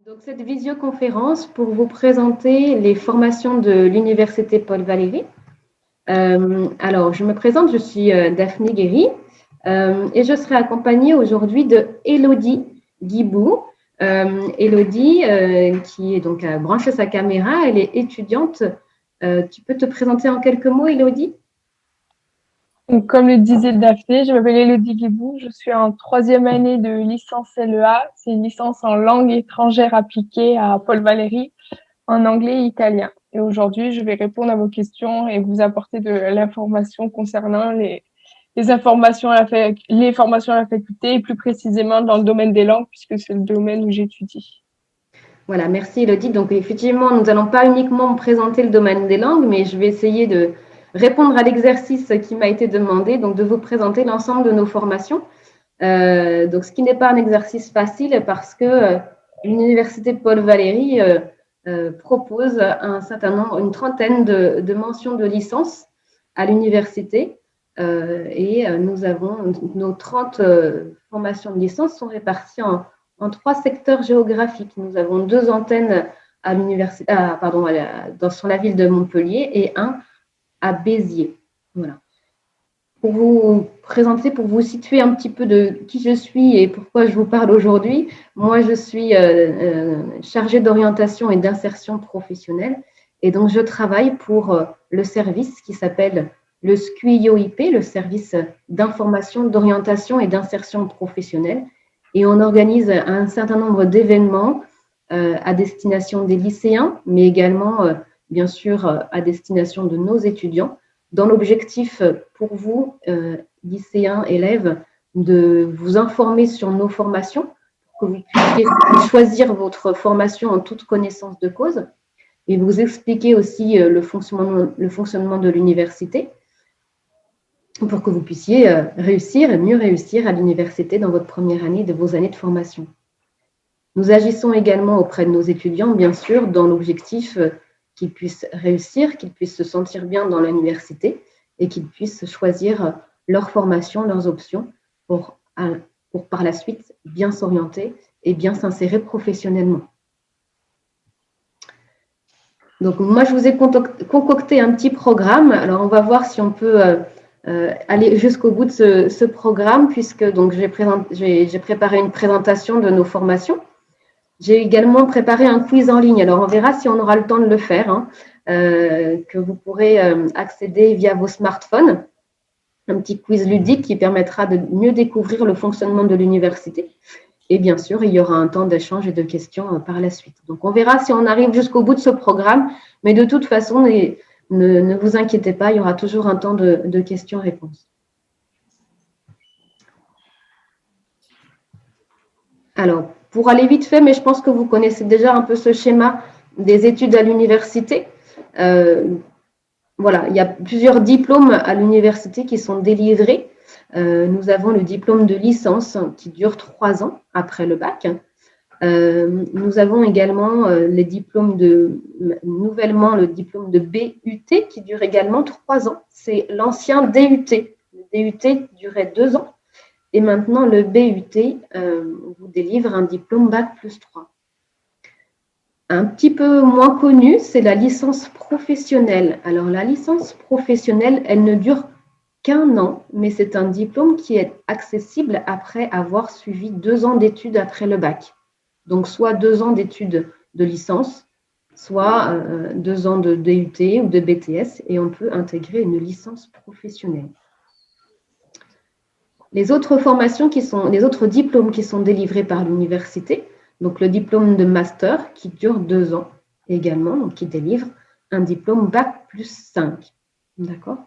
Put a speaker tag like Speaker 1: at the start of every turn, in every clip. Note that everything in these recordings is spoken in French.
Speaker 1: Donc, cette visioconférence pour vous présenter les formations de l'Université Paul Valéry. Alors, je me présente, je suis Daphné Guéry et je serai accompagnée aujourd'hui de Élodie Guibou. Élodie, qui est donc à brancher sa caméra, elle est étudiante. Tu peux te présenter en quelques mots, Élodie?
Speaker 2: Donc, comme le disait Daphné, je m'appelle Élodie Guibou, je suis en troisième année de licence LEA, c'est une licence en langue étrangère appliquée à Paul Valéry, en anglais et italien. Et aujourd'hui, je vais répondre à vos questions et vous apporter de l'information concernant les informations les formations à la faculté et plus précisément dans le domaine des langues puisque c'est le domaine où j'étudie.
Speaker 1: Voilà, merci Élodie. Donc, effectivement, nous n'allons pas uniquement présenter le domaine des langues, mais je vais essayer de répondre à l'exercice qui m'a été demandé, donc de vous présenter l'ensemble de nos formations. Donc, ce qui n'est pas un exercice facile parce que l'Université Paul Valéry propose un certain nombre, une trentaine de mentions de licence à l'université et nous avons nos 30 formations de licence sont réparties en 3 secteurs géographiques. Nous avons 2 antennes à l'université, sur la ville de Montpellier et un à Béziers. Voilà. Pour vous présenter, pour vous situer un petit peu de qui je suis et pourquoi je vous parle aujourd'hui, moi je suis chargée d'orientation et d'insertion professionnelle et donc je travaille pour le service qui s'appelle le SQIO-IP, le service d'information, d'orientation et d'insertion professionnelle, et on organise un certain nombre d'événements à destination des lycéens, mais également bien sûr à destination de nos étudiants, dans l'objectif pour vous, lycéens, élèves, de vous informer sur nos formations, pour que vous puissiez choisir votre formation en toute connaissance de cause, et vous expliquer aussi le fonctionnement de l'université, pour que vous puissiez réussir et mieux réussir à l'université dans votre première année de vos années de formation. Nous agissons également auprès de nos étudiants, bien sûr, dans l'objectif qu'ils puissent réussir, qu'ils puissent se sentir bien dans l'université et qu'ils puissent choisir leur formation, leurs options pour par la suite bien s'orienter et bien s'insérer professionnellement. Donc, moi, je vous ai concocté un petit programme. Alors, on va voir si on peut aller jusqu'au bout de ce programme, puisque donc j'ai préparé une présentation de nos formations. J'ai également préparé un quiz en ligne. Alors, on verra si on aura le temps de le faire, hein, que vous pourrez accéder via vos smartphones. Un petit quiz ludique qui permettra de mieux découvrir le fonctionnement de l'université. Et bien sûr, il y aura un temps d'échange et de questions par la suite. Donc, on verra si on arrive jusqu'au bout de ce programme. Mais de toute façon, ne vous inquiétez pas, il y aura toujours un temps de questions-réponses. Alors, pour aller vite fait, mais je pense que vous connaissez déjà un peu ce schéma des études à l'université. Voilà, il y a plusieurs diplômes à l'université qui sont délivrés. Nous avons le diplôme de licence qui dure 3 ans après le bac. Nous avons également nouvellement le diplôme de BUT qui dure également 3 ans. C'est l'ancien DUT. Le DUT durait 2 ans. Et maintenant, le BUT vous délivre un diplôme Bac+3. Un petit peu moins connu, c'est la licence professionnelle. Alors, la licence professionnelle, elle ne dure qu'1 an, mais c'est un diplôme qui est accessible après avoir suivi 2 ans d'études après le bac. Donc, soit 2 ans d'études de licence, soit 2 ans de DUT ou de BTS, et on peut intégrer une licence professionnelle. Les autres diplômes qui sont délivrés par l'université, donc le diplôme de master qui dure 2 ans également, donc qui délivre un diplôme Bac+5. D'accord ?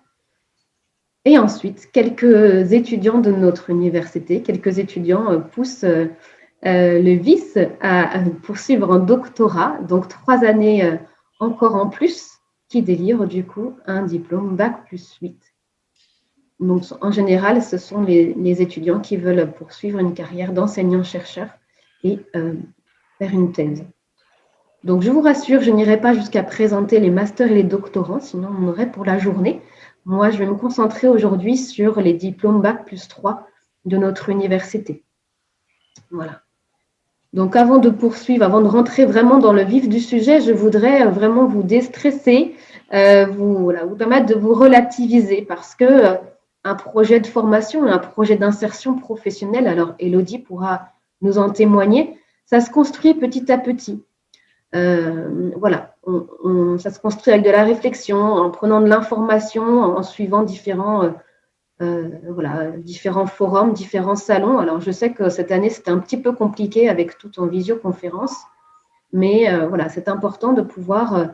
Speaker 1: Et ensuite, quelques étudiants de notre université, quelques étudiants poussent le vice à poursuivre un doctorat, donc 3 années encore en plus, qui délivrent du coup un diplôme Bac+8. Donc, en général, ce sont les étudiants qui veulent poursuivre une carrière d'enseignant-chercheur et faire une thèse. Donc, je vous rassure, je n'irai pas jusqu'à présenter les masters et les doctorants, sinon on aurait pour la journée. Moi, je vais me concentrer aujourd'hui sur les diplômes Bac+3 de notre université. Voilà. Donc, avant de poursuivre, avant de rentrer vraiment dans le vif du sujet, je voudrais vraiment vous déstresser, vous permettre de vous relativiser parce que un projet de formation, un projet d'insertion professionnelle, alors Élodie pourra nous en témoigner, ça se construit petit à petit. Voilà, ça se construit avec de la réflexion, en prenant de l'information, en suivant différents forums, différents salons. Alors, je sais que cette année, c'était un petit peu compliqué avec tout en visioconférence, mais voilà, c'est important de pouvoir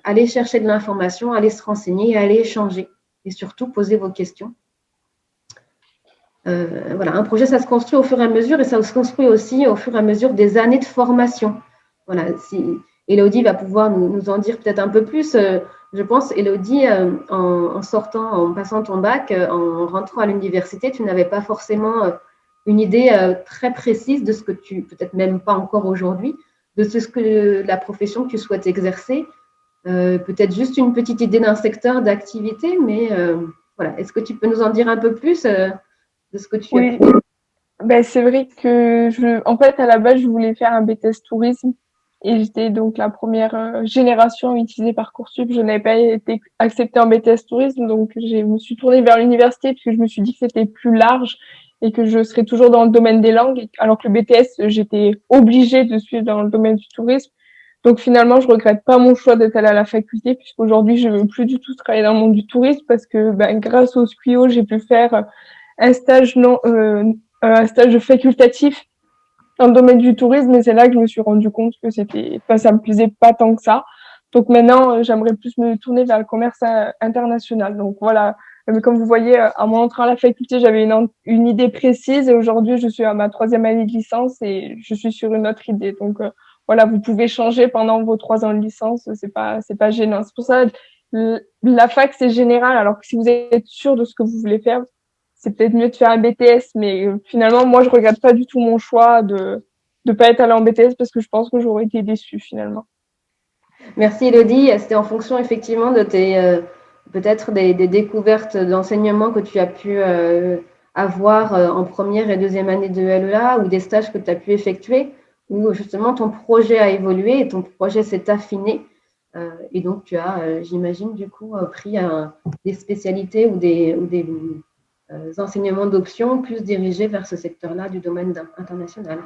Speaker 1: aller chercher de l'information, aller se renseigner, aller échanger et surtout poser vos questions. Voilà, un projet, ça se construit au fur et à mesure et ça se construit aussi au fur et à mesure des années de formation. Voilà, si Élodie va pouvoir nous en dire peut-être un peu plus. Je pense, Élodie, en sortant, en passant ton bac, en rentrant à l'université, tu n'avais pas forcément une idée très précise de ce que tu, peut-être même pas encore aujourd'hui, de ce que la profession que tu souhaites exercer. Peut-être juste une petite idée d'un secteur d'activité, mais voilà. Est-ce que tu peux nous en dire un peu plus de ce que tu as pu.
Speaker 2: Oui, ben, c'est vrai que en fait, à la base, je voulais faire un BTS tourisme et j'étais donc la première génération utilisée par Parcoursup. Je n'avais pas été acceptée en BTS tourisme, donc je me suis tournée vers l'université parce que je me suis dit que c'était plus large et que je serais toujours dans le domaine des langues, alors que le BTS, j'étais obligée de suivre dans le domaine du tourisme. Donc finalement, je regrette pas mon choix d'être allée à la faculté puisqu'aujourd'hui, je veux plus du tout travailler dans le monde du tourisme parce que ben, grâce au SQIO, j'ai pu faire un stage un stage facultatif dans le domaine du tourisme, et c'est là que je me suis rendu compte que ça me plaisait pas tant que ça. Donc maintenant, j'aimerais plus me tourner vers le commerce international. Donc voilà, mais comme vous voyez, à mon entrée à la faculté, j'avais une idée précise, et aujourd'hui, je suis à ma 3e année de licence et je suis sur une autre idée. Donc voilà, vous pouvez changer pendant vos 3 ans de licence, c'est pas gênant. C'est pour ça la fac c'est général, alors que si vous êtes sûr de ce que vous voulez faire, c'est peut-être mieux de faire un BTS, mais finalement, moi, je regrette pas du tout mon choix de pas être allée en BTS parce que je pense que j'aurais été déçue finalement.
Speaker 1: Merci Elodie. C'était en fonction effectivement de tes peut-être des découvertes d'enseignement que tu as pu avoir en première et deuxième année de LEA ou des stages que tu as pu effectuer où justement ton projet a évolué et ton projet s'est affiné. Et donc tu as, j'imagine, du coup, pris des spécialités ou des enseignements d'options plus dirigés vers ce secteur-là du domaine international.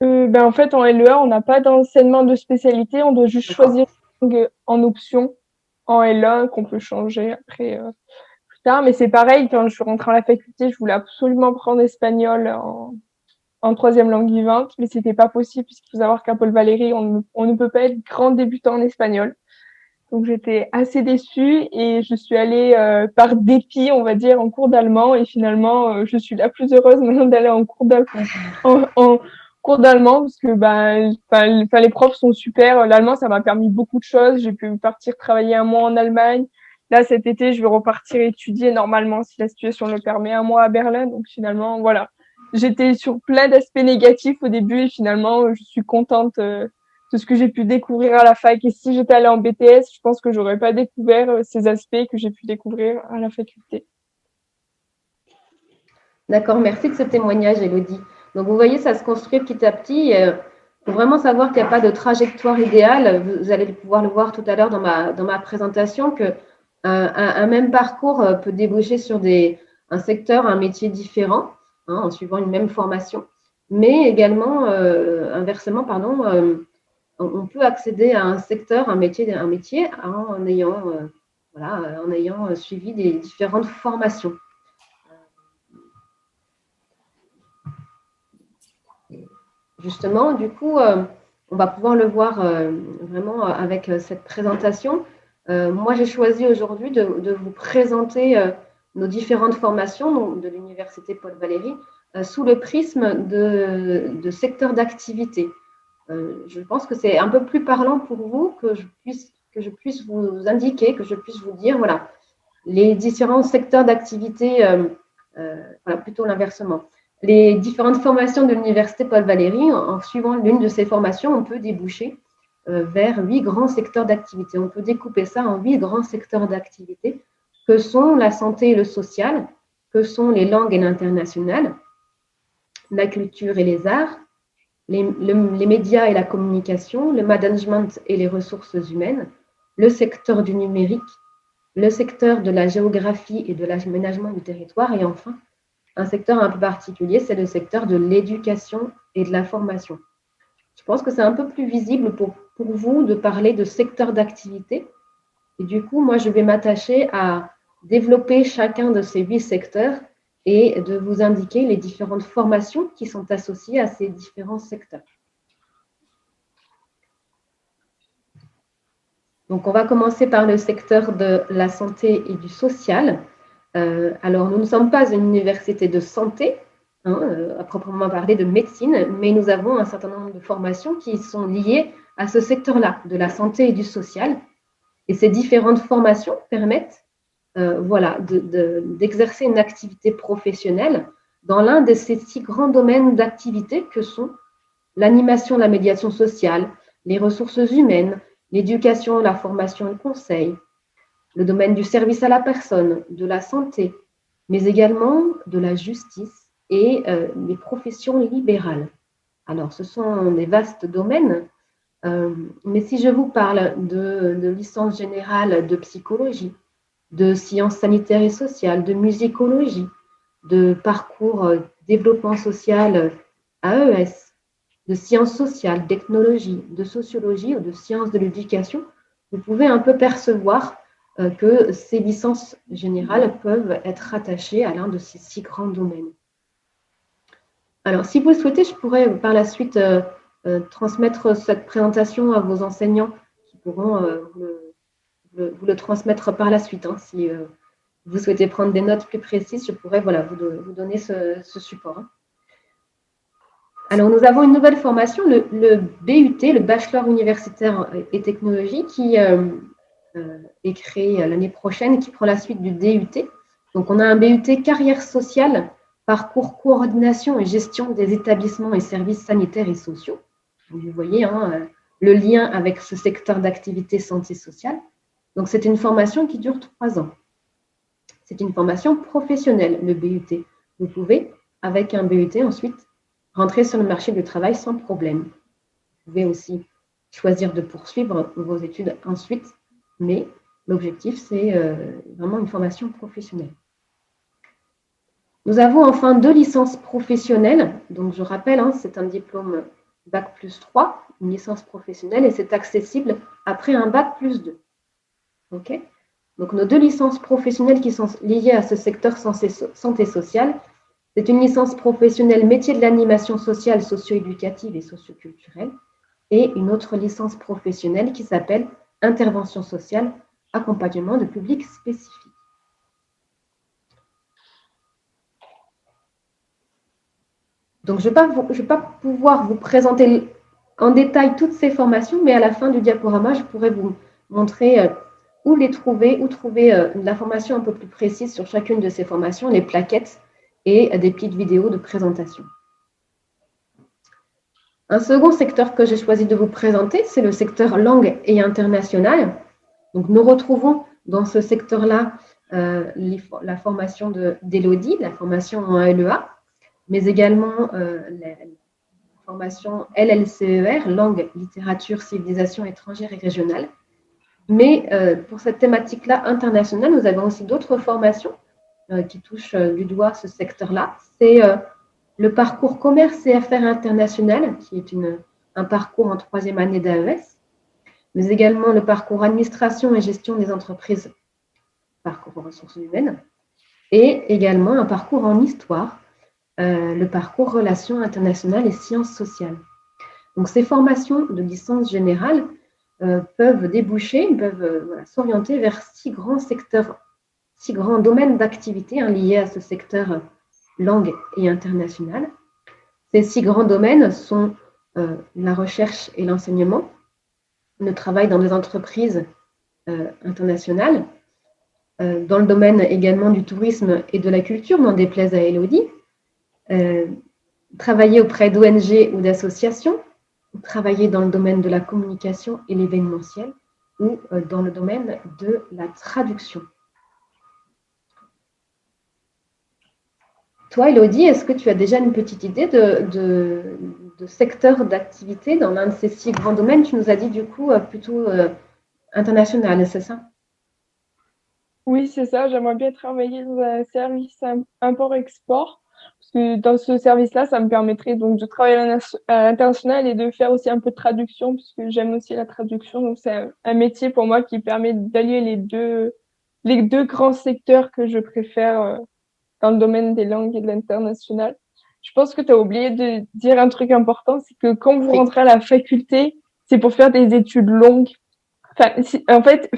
Speaker 2: Ben, en fait, en LEA, on n'a pas d'enseignement de spécialité, on doit juste choisir une langue en option en L1 qu'on peut changer après plus tard. Mais c'est pareil, quand je suis rentrée à la faculté, je voulais absolument prendre espagnol en 3e langue vivante, mais c'était pas possible puisqu'il faut savoir qu'à Paul Valéry, on ne peut pas être grand débutant en espagnol. Donc j'étais assez déçue et je suis allée par dépit, on va dire, en cours d'allemand, et finalement je suis la plus heureuse maintenant d'aller en cours d'allemand parce que les profs sont super. L'allemand, ça m'a permis beaucoup de choses. J'ai pu partir travailler un mois en Allemagne. Là, cet été, je vais repartir étudier normalement si la situation le permet, un mois à Berlin. Donc finalement, voilà. J'étais sur plein d'aspects négatifs au début et finalement, je suis contente de ce que j'ai pu découvrir à la fac. Et si j'étais allée en BTS, je pense que j'aurais pas découvert ces aspects que j'ai pu découvrir à la faculté.
Speaker 1: D'accord, merci de ce témoignage, Elodie. Donc, vous voyez, ça se construit petit à petit. Il faut vraiment savoir qu'il n'y a pas de trajectoire idéale. Vous allez pouvoir le voir tout à l'heure dans ma présentation, que un même parcours peut déboucher sur un secteur, un métier différent, hein, en suivant une même formation. Mais également, inversement, pardon, on peut accéder à un secteur, un métier en ayant suivi des différentes formations. Justement, du coup, on va pouvoir le voir vraiment avec cette présentation. Moi, j'ai choisi aujourd'hui de vous présenter nos différentes formations donc, de l'Université Paul Valéry sous le prisme de secteurs d'activité. Je pense que c'est un peu plus parlant pour vous que je puisse vous indiquer, que je puisse vous dire, voilà, les différents secteurs d'activité, voilà, plutôt l'inversement. Les différentes formations de l'Université Paul Valéry, en suivant l'une de ces formations, on peut déboucher vers 8 grands secteurs d'activité. On peut découper ça en 8 grands secteurs d'activité, que sont la santé et le social, que sont les langues et l'international, la culture et les arts, les médias et la communication, le management et les ressources humaines, le secteur du numérique, le secteur de la géographie et de l'aménagement du territoire, et enfin, un secteur un peu particulier, c'est le secteur de l'éducation et de la formation. Je pense que c'est un peu plus visible pour vous de parler de secteur d'activité. Et du coup, moi, je vais m'attacher à développer chacun de ces 8 secteurs et de vous indiquer les différentes formations qui sont associées à ces différents secteurs. Donc, on va commencer par le secteur de la santé et du social. Alors, nous ne sommes pas une université de santé, à proprement parler de médecine, mais nous avons un certain nombre de formations qui sont liées à ce secteur-là, de la santé et du social. Et ces différentes formations permettent d'exercer une activité professionnelle dans l'un de ces 6 grands domaines d'activité que sont l'animation, la médiation sociale, les ressources humaines, l'éducation, la formation et le conseil, le domaine du service à la personne, de la santé, mais également de la justice et les professions libérales. Alors, ce sont des vastes domaines, mais si je vous parle de licence générale de psychologie, de sciences sanitaires et sociales, de musicologie, de parcours développement social AES, de sciences sociales, d'ethnologie, de sociologie ou de sciences de l'éducation, vous pouvez un peu percevoir que ces licences générales peuvent être rattachées à l'un de ces 6 grands domaines. Alors, si vous le souhaitez, je pourrais par la suite transmettre cette présentation à vos enseignants qui pourront vous le transmettre par la suite. Si vous souhaitez prendre des notes plus précises, je pourrais vous donner ce support. Alors, nous avons une nouvelle formation, le BUT, le Bachelor universitaire et technologie, qui est créé l'année prochaine et qui prend la suite du DUT. Donc, on a un BUT carrière sociale, parcours coordination et gestion des établissements et services sanitaires et sociaux. Vous voyez le lien avec ce secteur d'activité santé sociale. Donc, c'est une formation qui dure 3 ans. C'est une formation professionnelle, le BUT. Vous pouvez, avec un BUT, ensuite, rentrer sur le marché du travail sans problème. Vous pouvez aussi choisir de poursuivre vos études ensuite, mais l'objectif, c'est vraiment une formation professionnelle. Nous avons enfin 2 licences professionnelles. Donc, je rappelle, c'est un diplôme Bac plus 3, une licence professionnelle, et c'est accessible après un Bac plus 2. OK ? Donc, nos 2 licences professionnelles qui sont liées à ce secteur santé sociale, c'est une licence professionnelle métier de l'animation sociale, socio-éducative et socio-culturelle, et une autre licence professionnelle qui s'appelle intervention sociale, accompagnement de public spécifique. Donc, je ne vais pas pouvoir vous présenter en détail toutes ces formations, mais à la fin du diaporama, je pourrais vous montrer où les trouver, où trouver l'information un peu plus précise sur chacune de ces formations, les plaquettes et des petites vidéos de présentation. Un second secteur que j'ai choisi de vous présenter, c'est le secteur langue et international. Donc, nous retrouvons dans ce secteur-là la formation d'Élodie, la formation en LEA, mais également la formation LLCER, langue, littérature, civilisation étrangère et régionale. Mais pour cette thématique-là internationale, nous avons aussi d'autres formations qui touchent du doigt ce secteur-là. C'est le parcours commerce et affaires internationales, qui est un parcours en 3e année d'AES, mais également le parcours administration et gestion des entreprises, parcours en ressources humaines, et également un parcours en histoire, le parcours relations internationales et sciences sociales. Donc, ces formations de licence générale peuvent déboucher, peuvent s'orienter vers 6 grands secteurs, 6 grands domaines d'activité liés à ce secteur langue et international. Ces 6 grands domaines sont la recherche et l'enseignement, le travail dans des entreprises internationales, dans le domaine également du tourisme et de la culture, n'en déplaise à Élodie, travailler auprès d'ONG ou d'associations, travailler dans le domaine de la communication et l'événementiel ou dans le domaine de la traduction. Toi, Élodie, est-ce que tu as déjà une petite idée de de secteur d'activité dans l'un de ces 6 grands domaines. Tu nous as dit du coup plutôt international, c'est ça?
Speaker 2: Oui, c'est ça. J'aimerais bien travailler dans un service import-export. Parce que dans ce service-là, ça me permettrait donc de travailler à l'international et de faire aussi un peu de traduction, puisque j'aime aussi la traduction. Donc, c'est un métier pour moi qui permet d'allier les deux grands secteurs que je préfère dans le domaine des langues et de l'international. Je pense que tu as oublié de dire un truc important, c'est que quand vous
Speaker 1: Oui.
Speaker 2: rentrez à la faculté, c'est pour faire des études longues. Enfin, en fait,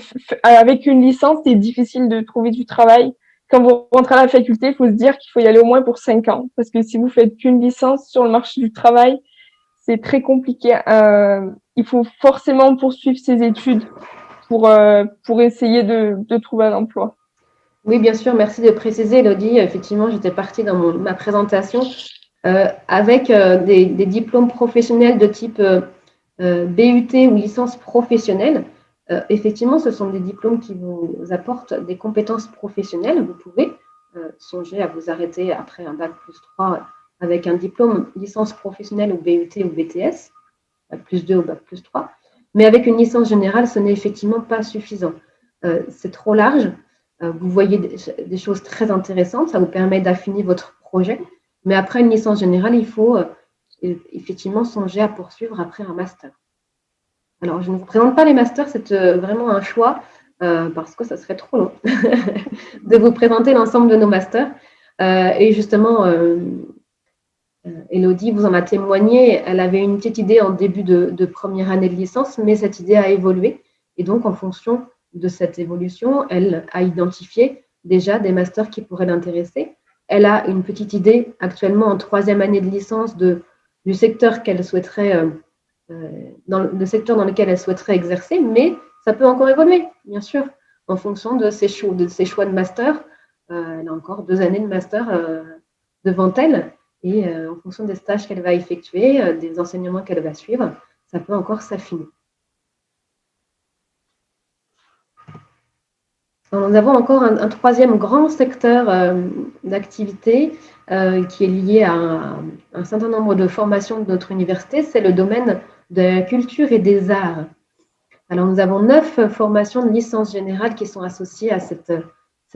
Speaker 2: avec une licence, c'est difficile de trouver du travail. Quand vous rentrez à la faculté, il faut se dire qu'il faut y aller au moins pour 5 ans. Parce que si vous faites qu'une licence sur le marché du travail, c'est très compliqué. Il faut forcément poursuivre ses études pour essayer de trouver un emploi.
Speaker 1: Oui, bien sûr, merci de préciser, Elodie. Effectivement, j'étais partie dans ma présentation avec des diplômes professionnels de type BUT ou licence professionnelle. Effectivement, ce sont des diplômes qui vous apportent des compétences professionnelles. Vous pouvez songer à vous arrêter après un bac plus 3 avec un diplôme licence professionnelle ou BUT ou BTS, bac plus 2 ou bac plus 3. Mais avec une licence générale, ce n'est effectivement pas suffisant. C'est trop large. Vous voyez des choses très intéressantes. Ça vous permet d'affiner votre projet. Mais après une licence générale, il faut effectivement songer à poursuivre après un master. Alors, je ne vous présente pas les masters, c'est vraiment un choix parce que ça serait trop long de vous présenter l'ensemble de nos masters. Et justement, Elodie vous en a témoigné, elle avait une petite idée en début de première année de licence, mais cette idée a évolué. Et donc, en fonction de cette évolution, elle a identifié déjà des masters qui pourraient l'intéresser. Elle a une petite idée actuellement en troisième année de licence du secteur qu'elle souhaiterait, dans le secteur dans lequel elle souhaiterait exercer, mais ça peut encore évoluer, bien sûr, en fonction de ses choix de master. Elle a encore 2 années de master devant elle. Et en fonction des stages qu'elle va effectuer, des enseignements qu'elle va suivre, ça peut encore s'affiner. Nous avons encore un troisième grand secteur d'activité qui est lié à un certain nombre de formations de notre université, c'est le domaine de la culture et des arts. Alors, nous avons 9 formations de licence générale qui sont associées à ce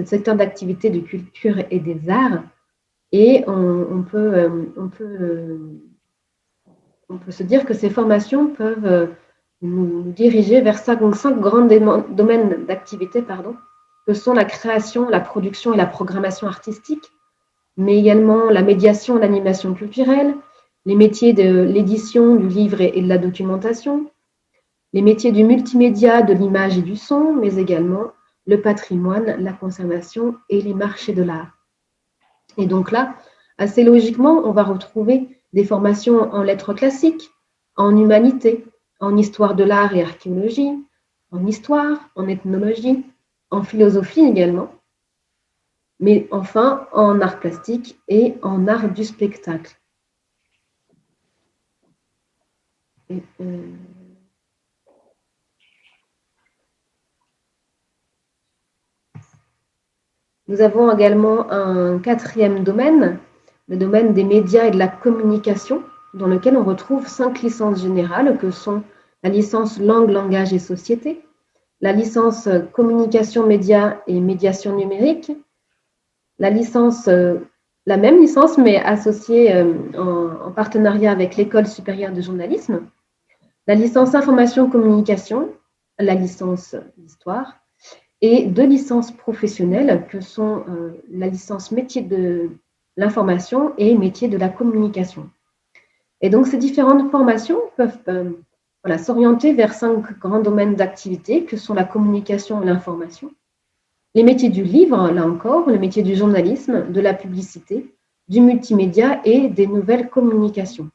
Speaker 1: secteur d'activité de culture et des arts. Et on peut se dire que ces formations peuvent nous diriger vers 5 grands domaines d'activité, que sont la création, la production et la programmation artistique, mais également la médiation et l'animation culturelle, les métiers de l'édition, du livre et de la documentation, les métiers du multimédia, de l'image et du son, mais également le patrimoine, la conservation et les marchés de l'art. Et donc là, assez logiquement, on va retrouver des formations en lettres classiques, en humanité, en histoire de l'art et archéologie, en histoire, en ethnologie, en philosophie également, mais enfin en art plastique et en art du spectacle. Et, nous avons également un quatrième domaine, le domaine des médias et de la communication, dans lequel on retrouve 5 licences générales que sont la licence langue, langage et société, la licence communication, médias et médiation numérique, la même licence mais associée en partenariat avec l'École supérieure de journalisme, la licence information communication, la licence d'histoire et 2 licences professionnelles que sont la licence métier de l'information et métier de la communication. Et donc, ces différentes formations peuvent s'orienter vers 5 grands domaines d'activité que sont la communication et l'information, les métiers du livre, là encore, le métier du journalisme, de la publicité, du multimédia et des nouvelles communications.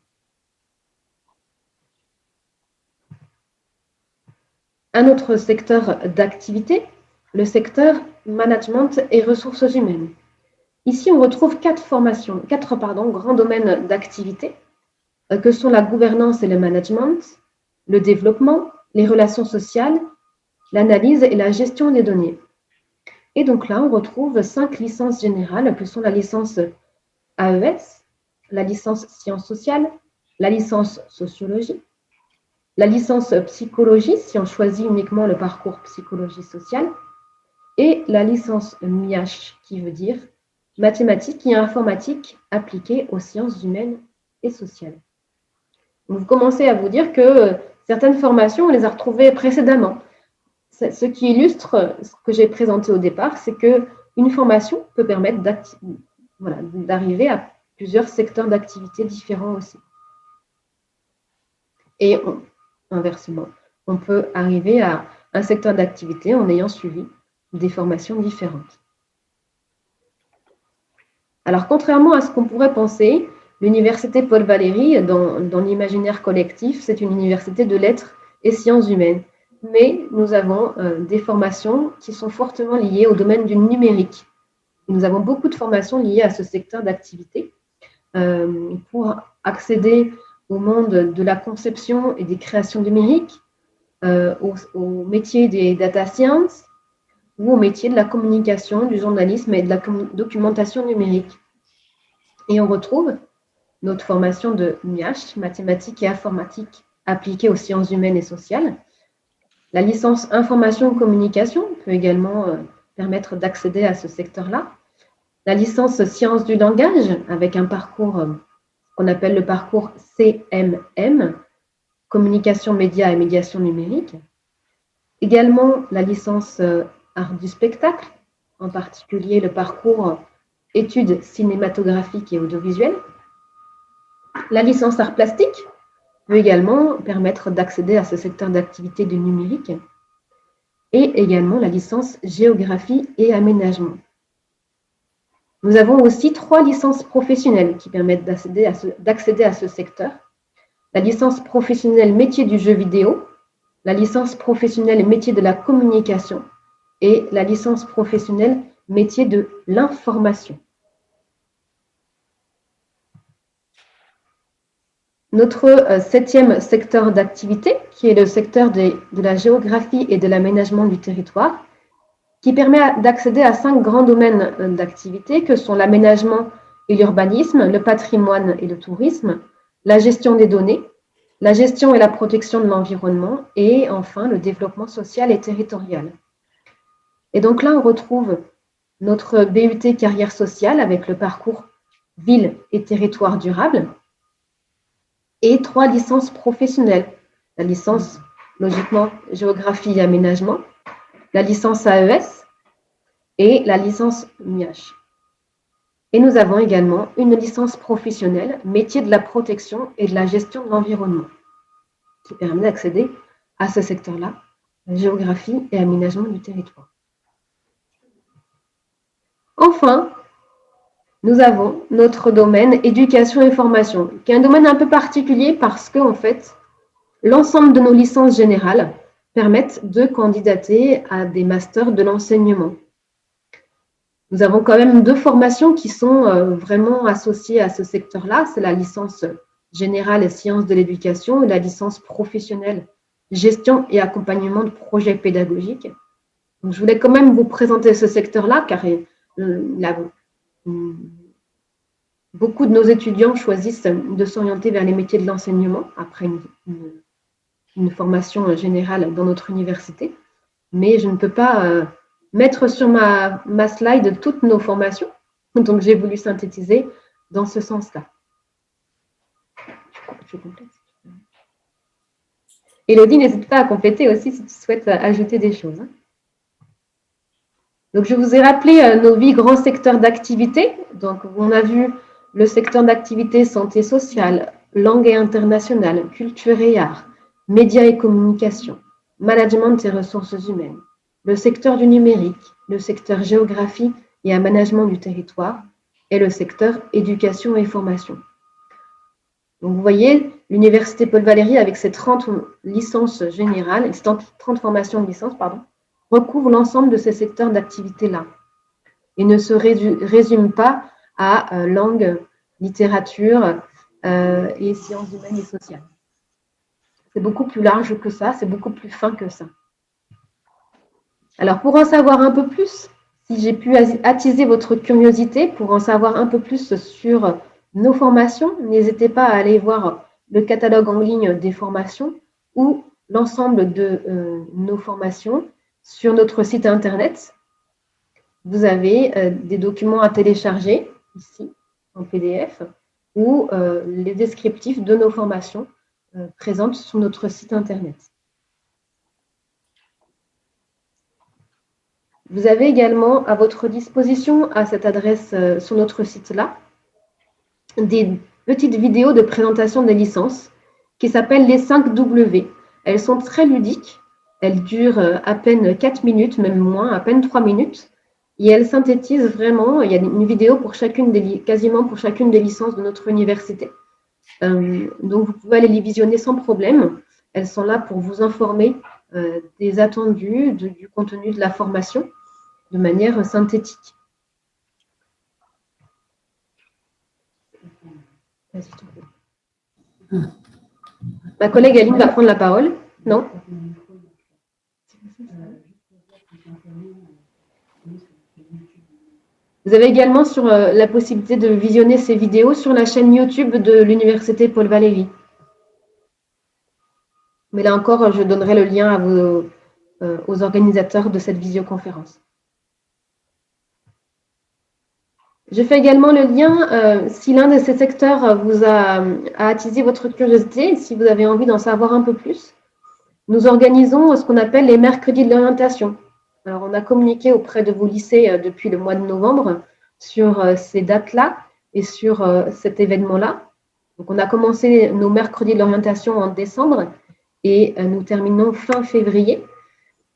Speaker 1: Un autre secteur d'activité, le secteur management et ressources humaines. Ici, on retrouve 4 grands domaines d'activité que sont la gouvernance et le management, le développement, les relations sociales, l'analyse et la gestion des données. Et donc là, on retrouve 5 licences générales que sont la licence AES, la licence sciences sociales, la licence sociologie, la licence psychologie, si on choisit uniquement le parcours psychologie sociale, et la licence MIAH, qui veut dire mathématiques et informatique appliquée aux sciences humaines et sociales. Donc, vous commencez à vous dire que certaines formations, on les a retrouvées précédemment. Ce qui illustre ce que j'ai présenté au départ, c'est qu'une formation peut permettre d'arriver à plusieurs secteurs d'activité différents aussi. Et inversement, on peut arriver à un secteur d'activité en ayant suivi des formations différentes. Alors, contrairement à ce qu'on pourrait penser, l'université Paul Valéry, dans l'imaginaire collectif, c'est une université de lettres et sciences humaines. Mais nous avons des formations qui sont fortement liées au domaine du numérique. Nous avons beaucoup de formations liées à ce secteur d'activité pour accéder au monde de la conception et des créations numériques, au métier des data science ou au métier de la communication, du journalisme et de la documentation numérique. Et on retrouve notre formation de MIAH, mathématiques et informatique appliquée aux sciences humaines et sociales. La licence information-communication peut également permettre d'accéder à ce secteur-là. La licence sciences du langage, avec un parcours qu'on appelle le parcours CMM, communication, médias et médiation numérique. Également la licence art du spectacle, en particulier le parcours études cinématographiques et audiovisuelles. La licence art plastique peut également permettre d'accéder à ce secteur d'activité du numérique. Et également la licence géographie et aménagement. Nous avons aussi 3 licences professionnelles qui permettent d'accéder à ce secteur. La licence professionnelle métier du jeu vidéo, la licence professionnelle métier de la communication et la licence professionnelle métier de l'information. Notre 7e secteur d'activité, qui est le secteur de la géographie et de l'aménagement du territoire, qui permet d'accéder à 5 grands domaines d'activité que sont l'aménagement et l'urbanisme, le patrimoine et le tourisme, la gestion des données, la gestion et la protection de l'environnement et enfin le développement social et territorial. Et donc là, on retrouve notre BUT carrière sociale avec le parcours ville et territoire durable et 3 licences professionnelles. La licence, logiquement, géographie et aménagement, la licence AES et la licence MIAH. Et nous avons également une licence professionnelle, métier de la protection et de la gestion de l'environnement, qui permet d'accéder à ce secteur-là, la géographie et aménagement du territoire. Enfin, nous avons notre domaine éducation et formation, qui est un domaine un peu particulier parce que, en fait, l'ensemble de nos licences générales permettent de candidater à des masters de l'enseignement. Nous avons quand même 2 formations qui sont vraiment associées à ce secteur-là. C'est la licence générale et sciences de l'éducation et la licence professionnelle gestion et accompagnement de projets pédagogiques. Donc, je voulais quand même vous présenter ce secteur-là car beaucoup de nos étudiants choisissent de s'orienter vers les métiers de l'enseignement après une formation générale dans notre université. Mais je ne peux pas mettre sur ma slide toutes nos formations. Donc, j'ai voulu synthétiser dans ce sens-là. Je complète. Élodie, n'hésite pas à compléter aussi si tu souhaites ajouter des choses. Donc, je vous ai rappelé nos 8 grands secteurs d'activité. Donc, on a vu le secteur d'activité santé sociale, langue et internationale, culture et art, médias et communication, management et ressources humaines, le secteur du numérique, le secteur géographie et aménagement du territoire et le secteur éducation et formation. Donc, vous voyez, l'université Paul Valéry, avec ses 30 licences générales, 30 formations de licence, recouvre l'ensemble de ces secteurs d'activité-là et ne se résume pas à langue, littérature et sciences humaines et sociales. C'est beaucoup plus large que ça, c'est beaucoup plus fin que ça. Alors, pour en savoir un peu plus, si j'ai pu attiser votre curiosité pour en savoir un peu plus sur nos formations, n'hésitez pas à aller voir le catalogue en ligne des formations ou l'ensemble de nos formations sur notre site internet. Vous avez des documents à télécharger ici en PDF ou les descriptifs de nos formations présentes sur notre site internet. Vous avez également à votre disposition à cette adresse sur notre site-là des petites vidéos de présentation des licences qui s'appellent les 5 W. Elles sont très ludiques. Elles durent à peine 4 minutes, même moins, à peine 3 minutes. Et elles synthétisent vraiment, il y a une vidéo pour quasiment pour chacune des licences de notre université. Donc, vous pouvez aller les visionner sans problème. Elles sont là pour vous informer des attendus, du contenu de la formation de manière synthétique. Ma collègue Aline va prendre la parole. Non? Vous avez également sur la possibilité de visionner ces vidéos sur la chaîne YouTube de l'Université Paul Valéry. Mais là encore, je donnerai le lien aux organisateurs de cette visioconférence. Je fais également le lien, si l'un de ces secteurs vous a attisé votre curiosité, si vous avez envie d'en savoir un peu plus, nous organisons ce qu'on appelle les mercredis de l'orientation. Alors, on a communiqué auprès de vos lycées depuis le mois de novembre sur ces dates-là et sur cet événement-là. Donc, on a commencé nos mercredis de l'orientation en décembre et nous terminons fin février.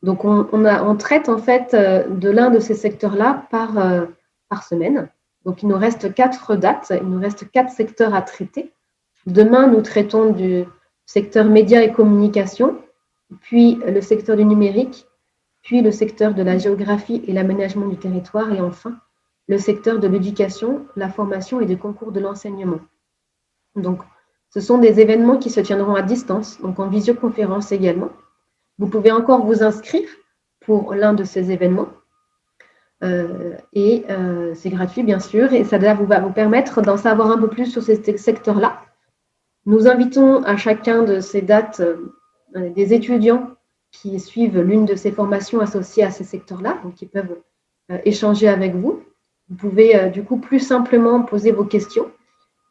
Speaker 1: Donc, on traite en fait de l'un de ces secteurs-là par semaine. Donc, il nous reste 4 dates, il nous reste 4 secteurs à traiter. Demain, nous traitons du secteur médias et communication, puis le secteur du numérique, puis le secteur de la géographie et l'aménagement du territoire, et enfin, le secteur de l'éducation, la formation et des concours de l'enseignement. Donc, ce sont des événements qui se tiendront à distance, donc en visioconférence également. Vous pouvez encore vous inscrire pour l'un de ces événements. C'est gratuit, bien sûr, et ça va vous permettre d'en savoir un peu plus sur ces secteurs-là. Nous invitons à chacun de ces dates des étudiants qui suivent l'une de ces formations associées à ces secteurs-là, donc qui peuvent échanger avec vous. Vous pouvez du coup plus simplement poser vos questions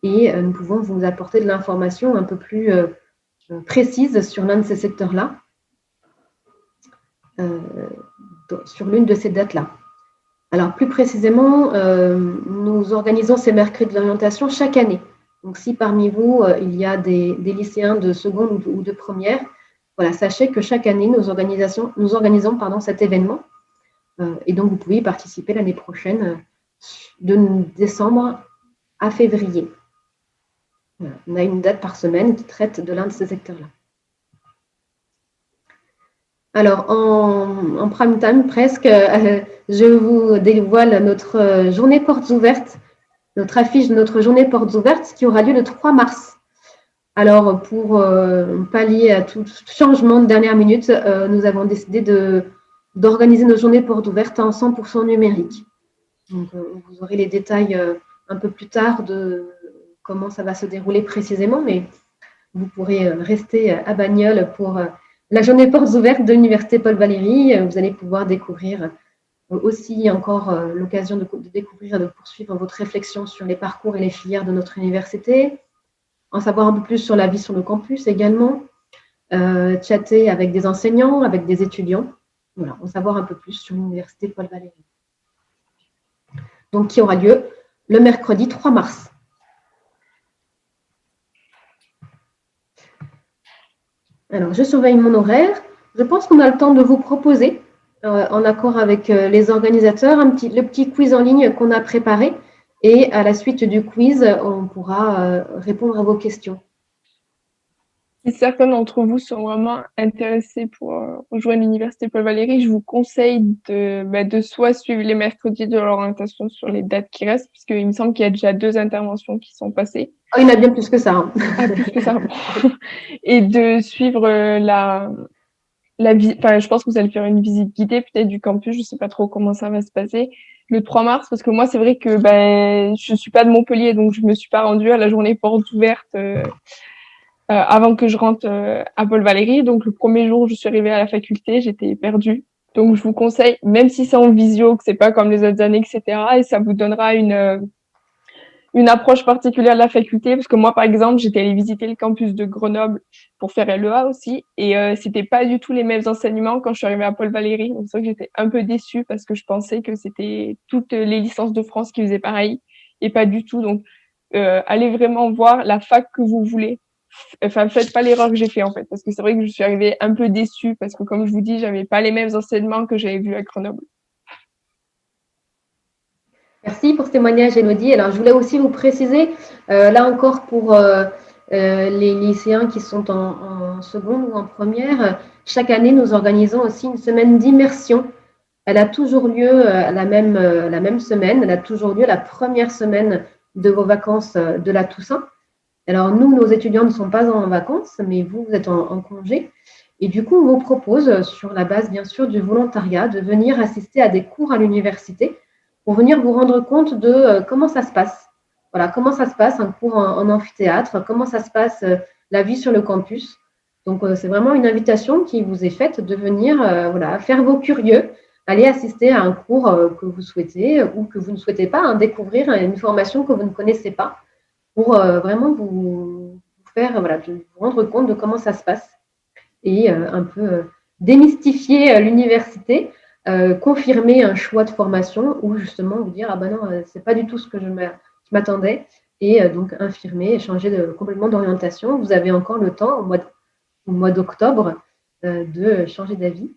Speaker 1: et nous pouvons vous apporter de l'information un peu plus précise sur l'un de ces secteurs-là, sur l'une de ces dates-là. Alors, plus précisément, nous organisons ces mercredis de l'orientation chaque année. Donc, si parmi vous, il y a des lycéens de seconde ou de première, voilà, sachez que chaque année, nous organisons cet événement. Et donc, vous pouvez y participer l'année prochaine, de décembre à février. Voilà, on a une date par semaine qui traite de l'un de ces secteurs-là. Alors, en prime time presque, je vous dévoile notre journée portes ouvertes, notre affiche de notre journée portes ouvertes qui aura lieu le 3 mars. Alors, pour pallier à tout changement de dernière minute, nous avons décidé d'organiser nos journées portes ouvertes en 100% numérique. Donc, vous aurez les détails un peu plus tard de comment ça va se dérouler précisément, mais vous pourrez rester à Bagnoles pour la journée portes ouvertes de l'Université Paul Valéry. Vous allez pouvoir découvrir aussi encore l'occasion de découvrir et de poursuivre votre réflexion sur les parcours et les filières de notre université, en savoir un peu plus sur la vie sur le campus également, chatter avec des enseignants, avec des étudiants, voilà, en savoir un peu plus sur l'Université Paul Valéry. Donc, qui aura lieu le mercredi 3 mars. Alors, je surveille mon horaire. Je pense qu'on a le temps de vous proposer, en accord avec les organisateurs, le petit quiz en ligne qu'on a préparé. Et à la suite du quiz, on pourra répondre à vos questions.
Speaker 2: Si certains d'entre vous sont vraiment intéressés pour rejoindre l'Université Paul Valéry, je vous conseille de soit suivre les mercredis de l'orientation sur les dates qui restent, puisqu'il me semble qu'il y a déjà 2 interventions qui sont passées.
Speaker 1: Oh, il y en a bien plus que ça. Hein.
Speaker 2: Ah, plus que ça. Et de suivre je pense que vous allez faire une visite guidée peut-être du campus, je sais pas trop comment ça va se passer, le 3 mars, parce que moi, c'est vrai que je suis pas de Montpellier, donc je me suis pas rendue à la journée portes ouvertes avant que je rentre à Paul Valéry. Donc le premier jour où je suis arrivée à la faculté, j'étais perdue. Donc je vous conseille, même si c'est en visio, que c'est pas comme les autres années, etc. Et ça vous donnera une approche particulière de la faculté, parce que moi, par exemple, j'étais allée visiter le campus de Grenoble pour faire LEA aussi, et c'était pas du tout les mêmes enseignements quand je suis arrivée à Paul Valéry. Donc c'est vrai que j'étais un peu déçue parce que je pensais que c'était toutes les licences de France qui faisaient pareil, et pas du tout. Donc allez vraiment voir la fac que vous voulez. Enfin, faites pas l'erreur que j'ai fait en fait, parce que c'est vrai que je suis arrivée un peu déçue parce que comme je vous dis, j'avais pas les mêmes enseignements que j'avais vus à Grenoble.
Speaker 1: Merci pour ce témoignage, Elodie. Alors, je voulais aussi vous préciser, là encore pour les lycéens qui sont en seconde ou en première, chaque année, nous organisons aussi une semaine d'immersion. Elle a toujours lieu la même semaine, elle a toujours lieu la première semaine de vos vacances de la Toussaint. Alors, nous, nos étudiants ne sont pas en vacances, mais vous, vous êtes en congé. Et du coup, on vous propose, sur la base, bien sûr, du volontariat, de venir assister à des cours à l'université pour venir vous rendre compte de comment ça se passe. Voilà, comment ça se passe un cours en amphithéâtre, comment ça se passe la vie sur le campus. Donc, c'est vraiment une invitation qui vous est faite de venir voilà, faire vos curieux, aller assister à un cours que vous souhaitez ou que vous ne souhaitez pas, hein, découvrir une formation que vous ne connaissez pas pour vraiment vous faire, voilà, vous rendre compte de comment ça se passe et un peu démystifier l'université, confirmer un choix de formation ou justement vous dire ah ben non, c'est pas du tout ce que je m'attendais et donc infirmer, changer complètement d'orientation. Vous avez encore le temps au mois d'octobre de changer d'avis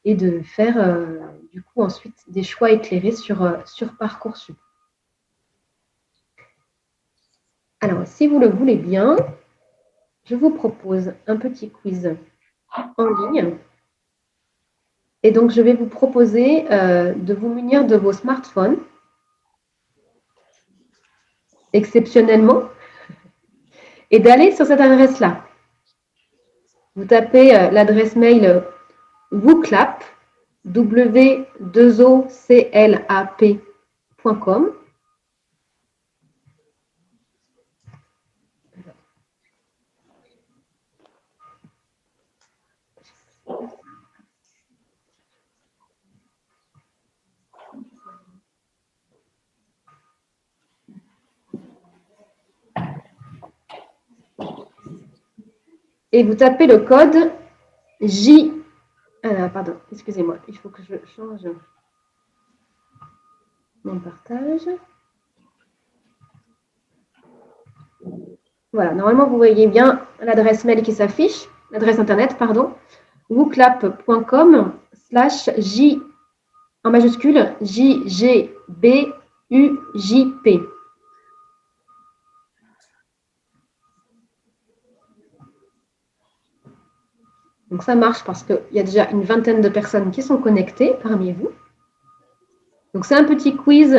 Speaker 1: et de faire du coup ensuite des choix éclairés sur Parcoursup. Alors, si vous le voulez bien, je vous propose un petit quiz en ligne. Et donc, je vais vous proposer de vous munir de vos smartphones, exceptionnellement, et d'aller sur cette adresse-là. Vous tapez l'adresse mail woclap, w2oclap.com. Et vous tapez le code J. Pardon, excusez-moi, il faut que je change mon partage. Voilà, normalement, vous voyez bien l'adresse mail qui s'affiche, l'adresse internet, pardon, woclap.com/J en majuscule JGBUJP. Donc ça marche parce qu'il y a déjà une vingtaine de personnes qui sont connectées parmi vous. Donc c'est un petit quiz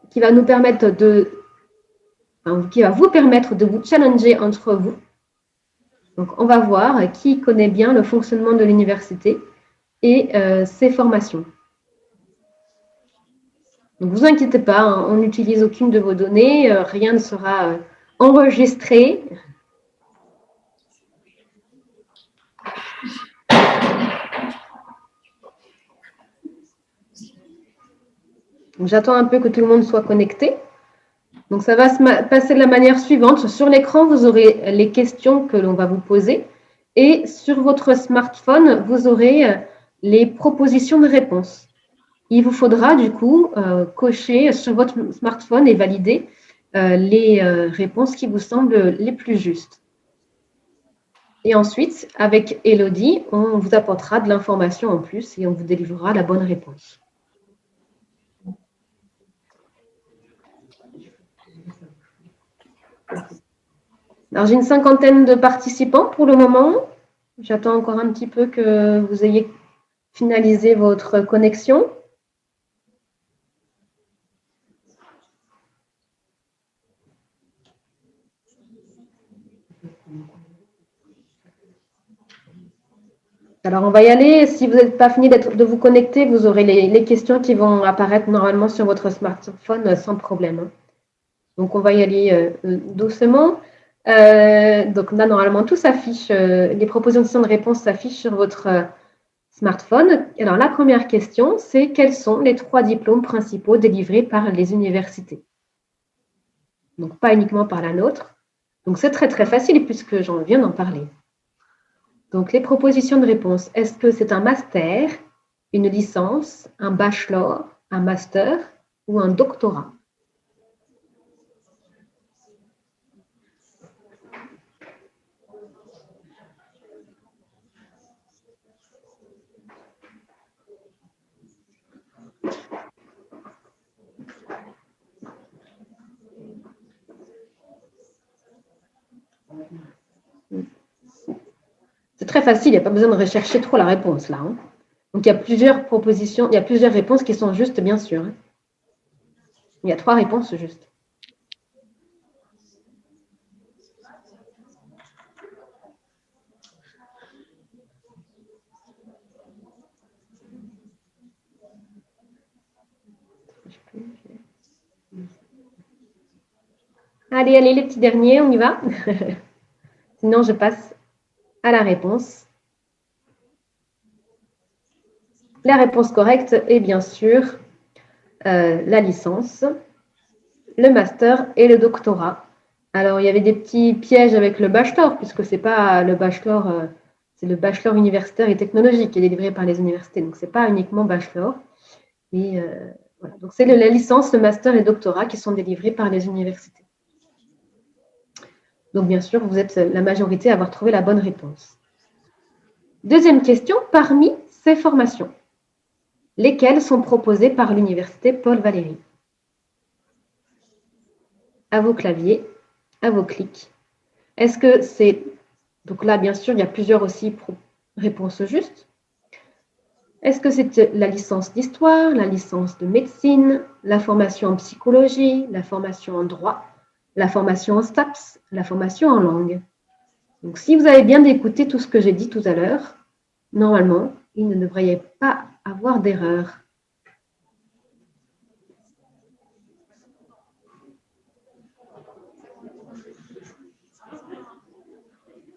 Speaker 1: qui va nous permettre qui va vous permettre de vous challenger entre vous. Donc on va voir qui connaît bien le fonctionnement de l'université et ses formations. Donc vous inquiétez pas, hein, on n'utilise aucune de vos données, rien ne sera enregistré. J'attends un peu que tout le monde soit connecté. Donc, ça va se passer de la manière suivante. Sur l'écran, vous aurez les questions que l'on va vous poser. Et sur votre smartphone, vous aurez les propositions de réponse. Il vous faudra du coup cocher sur votre smartphone et valider les réponses qui vous semblent les plus justes. Et ensuite, avec Elodie, on vous apportera de l'information en plus et on vous délivrera la bonne réponse. Alors, j'ai une cinquantaine de participants pour le moment. J'attends encore un petit peu que vous ayez finalisé votre connexion. Alors, on va y aller. Si vous n'êtes pas fini de vous connecter, vous aurez les questions qui vont apparaître normalement sur votre smartphone sans problème. Donc, on va y aller doucement. Donc là, normalement, tout s'affiche. Les propositions de réponse s'affichent sur votre smartphone. Alors, la première question, c'est quels sont les 3 diplômes principaux délivrés par les universités? Donc, pas uniquement par la nôtre. Donc, c'est très, très facile puisque j'en viens d'en parler. Donc, les propositions de réponse, est-ce que c'est un master, une licence, un bachelor, un master ou un doctorat? C'est très facile, il n'y a pas besoin de rechercher trop la réponse là. Hein. Donc, il y a plusieurs propositions, il y a plusieurs réponses qui sont justes, bien sûr. Hein. Il y a 3 réponses justes. Allez, allez, les petits derniers, on y va. Sinon, je passe à la réponse. La réponse correcte est bien sûr la licence, le master et le doctorat. Alors, il y avait des petits pièges avec le bachelor, puisque c'est pas le bachelor, c'est le bachelor universitaire et technologique qui est délivré par les universités. Donc, c'est pas uniquement bachelor. Et voilà. Donc, c'est la licence, le master et le doctorat qui sont délivrés par les universités. Donc, bien sûr, vous êtes la majorité à avoir trouvé la bonne réponse. Deuxième question, parmi ces formations, lesquelles sont proposées par l'université Paul Valéry? À vos claviers, à vos clics. Est-ce que c'est... Donc là, bien sûr, il y a plusieurs aussi réponses justes. Est-ce que c'est la licence d'histoire, la licence de médecine, la formation en psychologie, la formation en droit, la formation en STAPS, la formation en langue? Donc, si vous avez bien écouté tout ce que j'ai dit tout à l'heure, normalement, il ne devrait pas avoir d'erreur.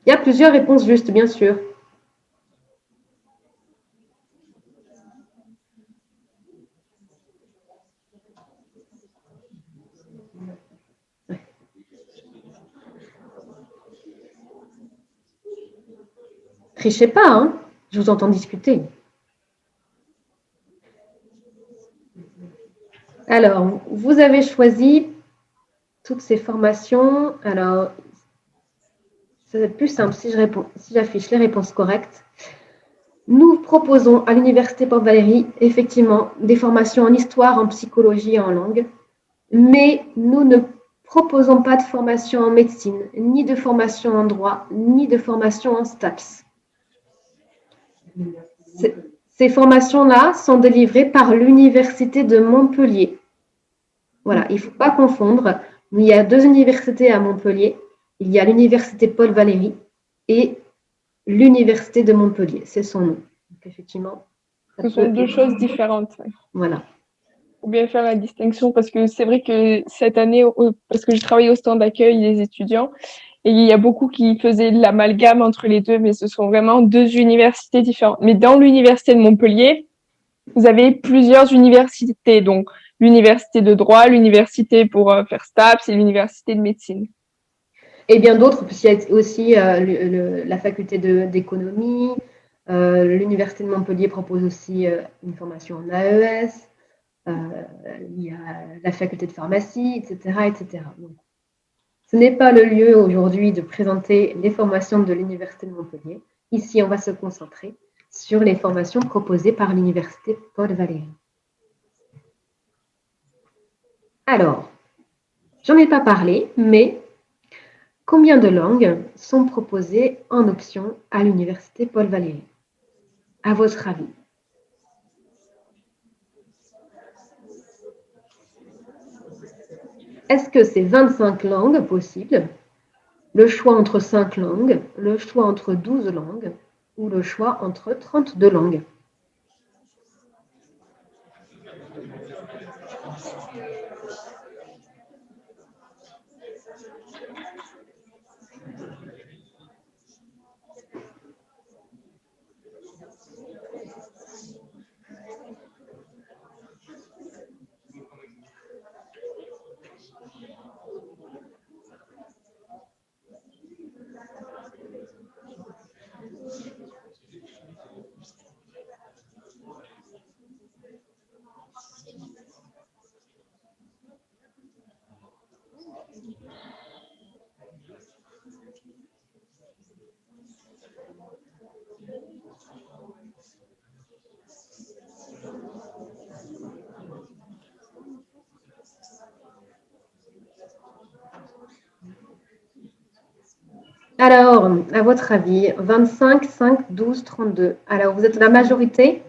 Speaker 1: Il y a plusieurs réponses justes, bien sûr. Ouais. Trichez pas, hein? Je vous entends discuter. Alors, vous avez choisi toutes ces formations. Alors, ça va être plus simple si j'affiche les réponses correctes. Nous proposons à l'Université Paul Valéry, effectivement, des formations en histoire, en psychologie et en langue, mais nous ne proposons pas de formation en médecine, ni de formation en droit, ni de formation en STAPS. Ces formations-là sont délivrées par l'Université de Montpellier. Voilà, il ne faut pas confondre. Il y a 2 universités à Montpellier. Il y a l'Université Paul Valéry et l'Université de Montpellier. C'est son nom. Donc, effectivement,
Speaker 2: ce sont 2 choses différentes.
Speaker 1: Voilà.
Speaker 2: Il faut bien faire la distinction parce que c'est vrai que cette année, parce que je travaille au stand d'accueil des étudiants, et il y a beaucoup qui faisaient l'amalgame entre les deux, mais ce sont vraiment 2 universités différentes. Mais dans l'université de Montpellier, vous avez plusieurs universités, donc l'université de droit, l'université pour faire STAPS et l'université de médecine.
Speaker 1: Et bien d'autres, puisqu'il y a aussi la faculté d'économie, l'université de Montpellier propose aussi une formation en AES, il y a la faculté de pharmacie, etc. etc. Donc, ce n'est pas le lieu aujourd'hui de présenter les formations de l'université de Montpellier. Ici, on va se concentrer sur les formations proposées par l'université Paul Valéry. Alors, j'en ai pas parlé, mais combien de langues sont proposées en option à l'université Paul Valéry? À votre avis? Est-ce que c'est 25 langues possibles, le choix entre 5 langues, le choix entre 12 langues ou le choix entre 32 langues? Alors, à votre avis, 25, 5, 12, 32. Alors, vous êtes la majorité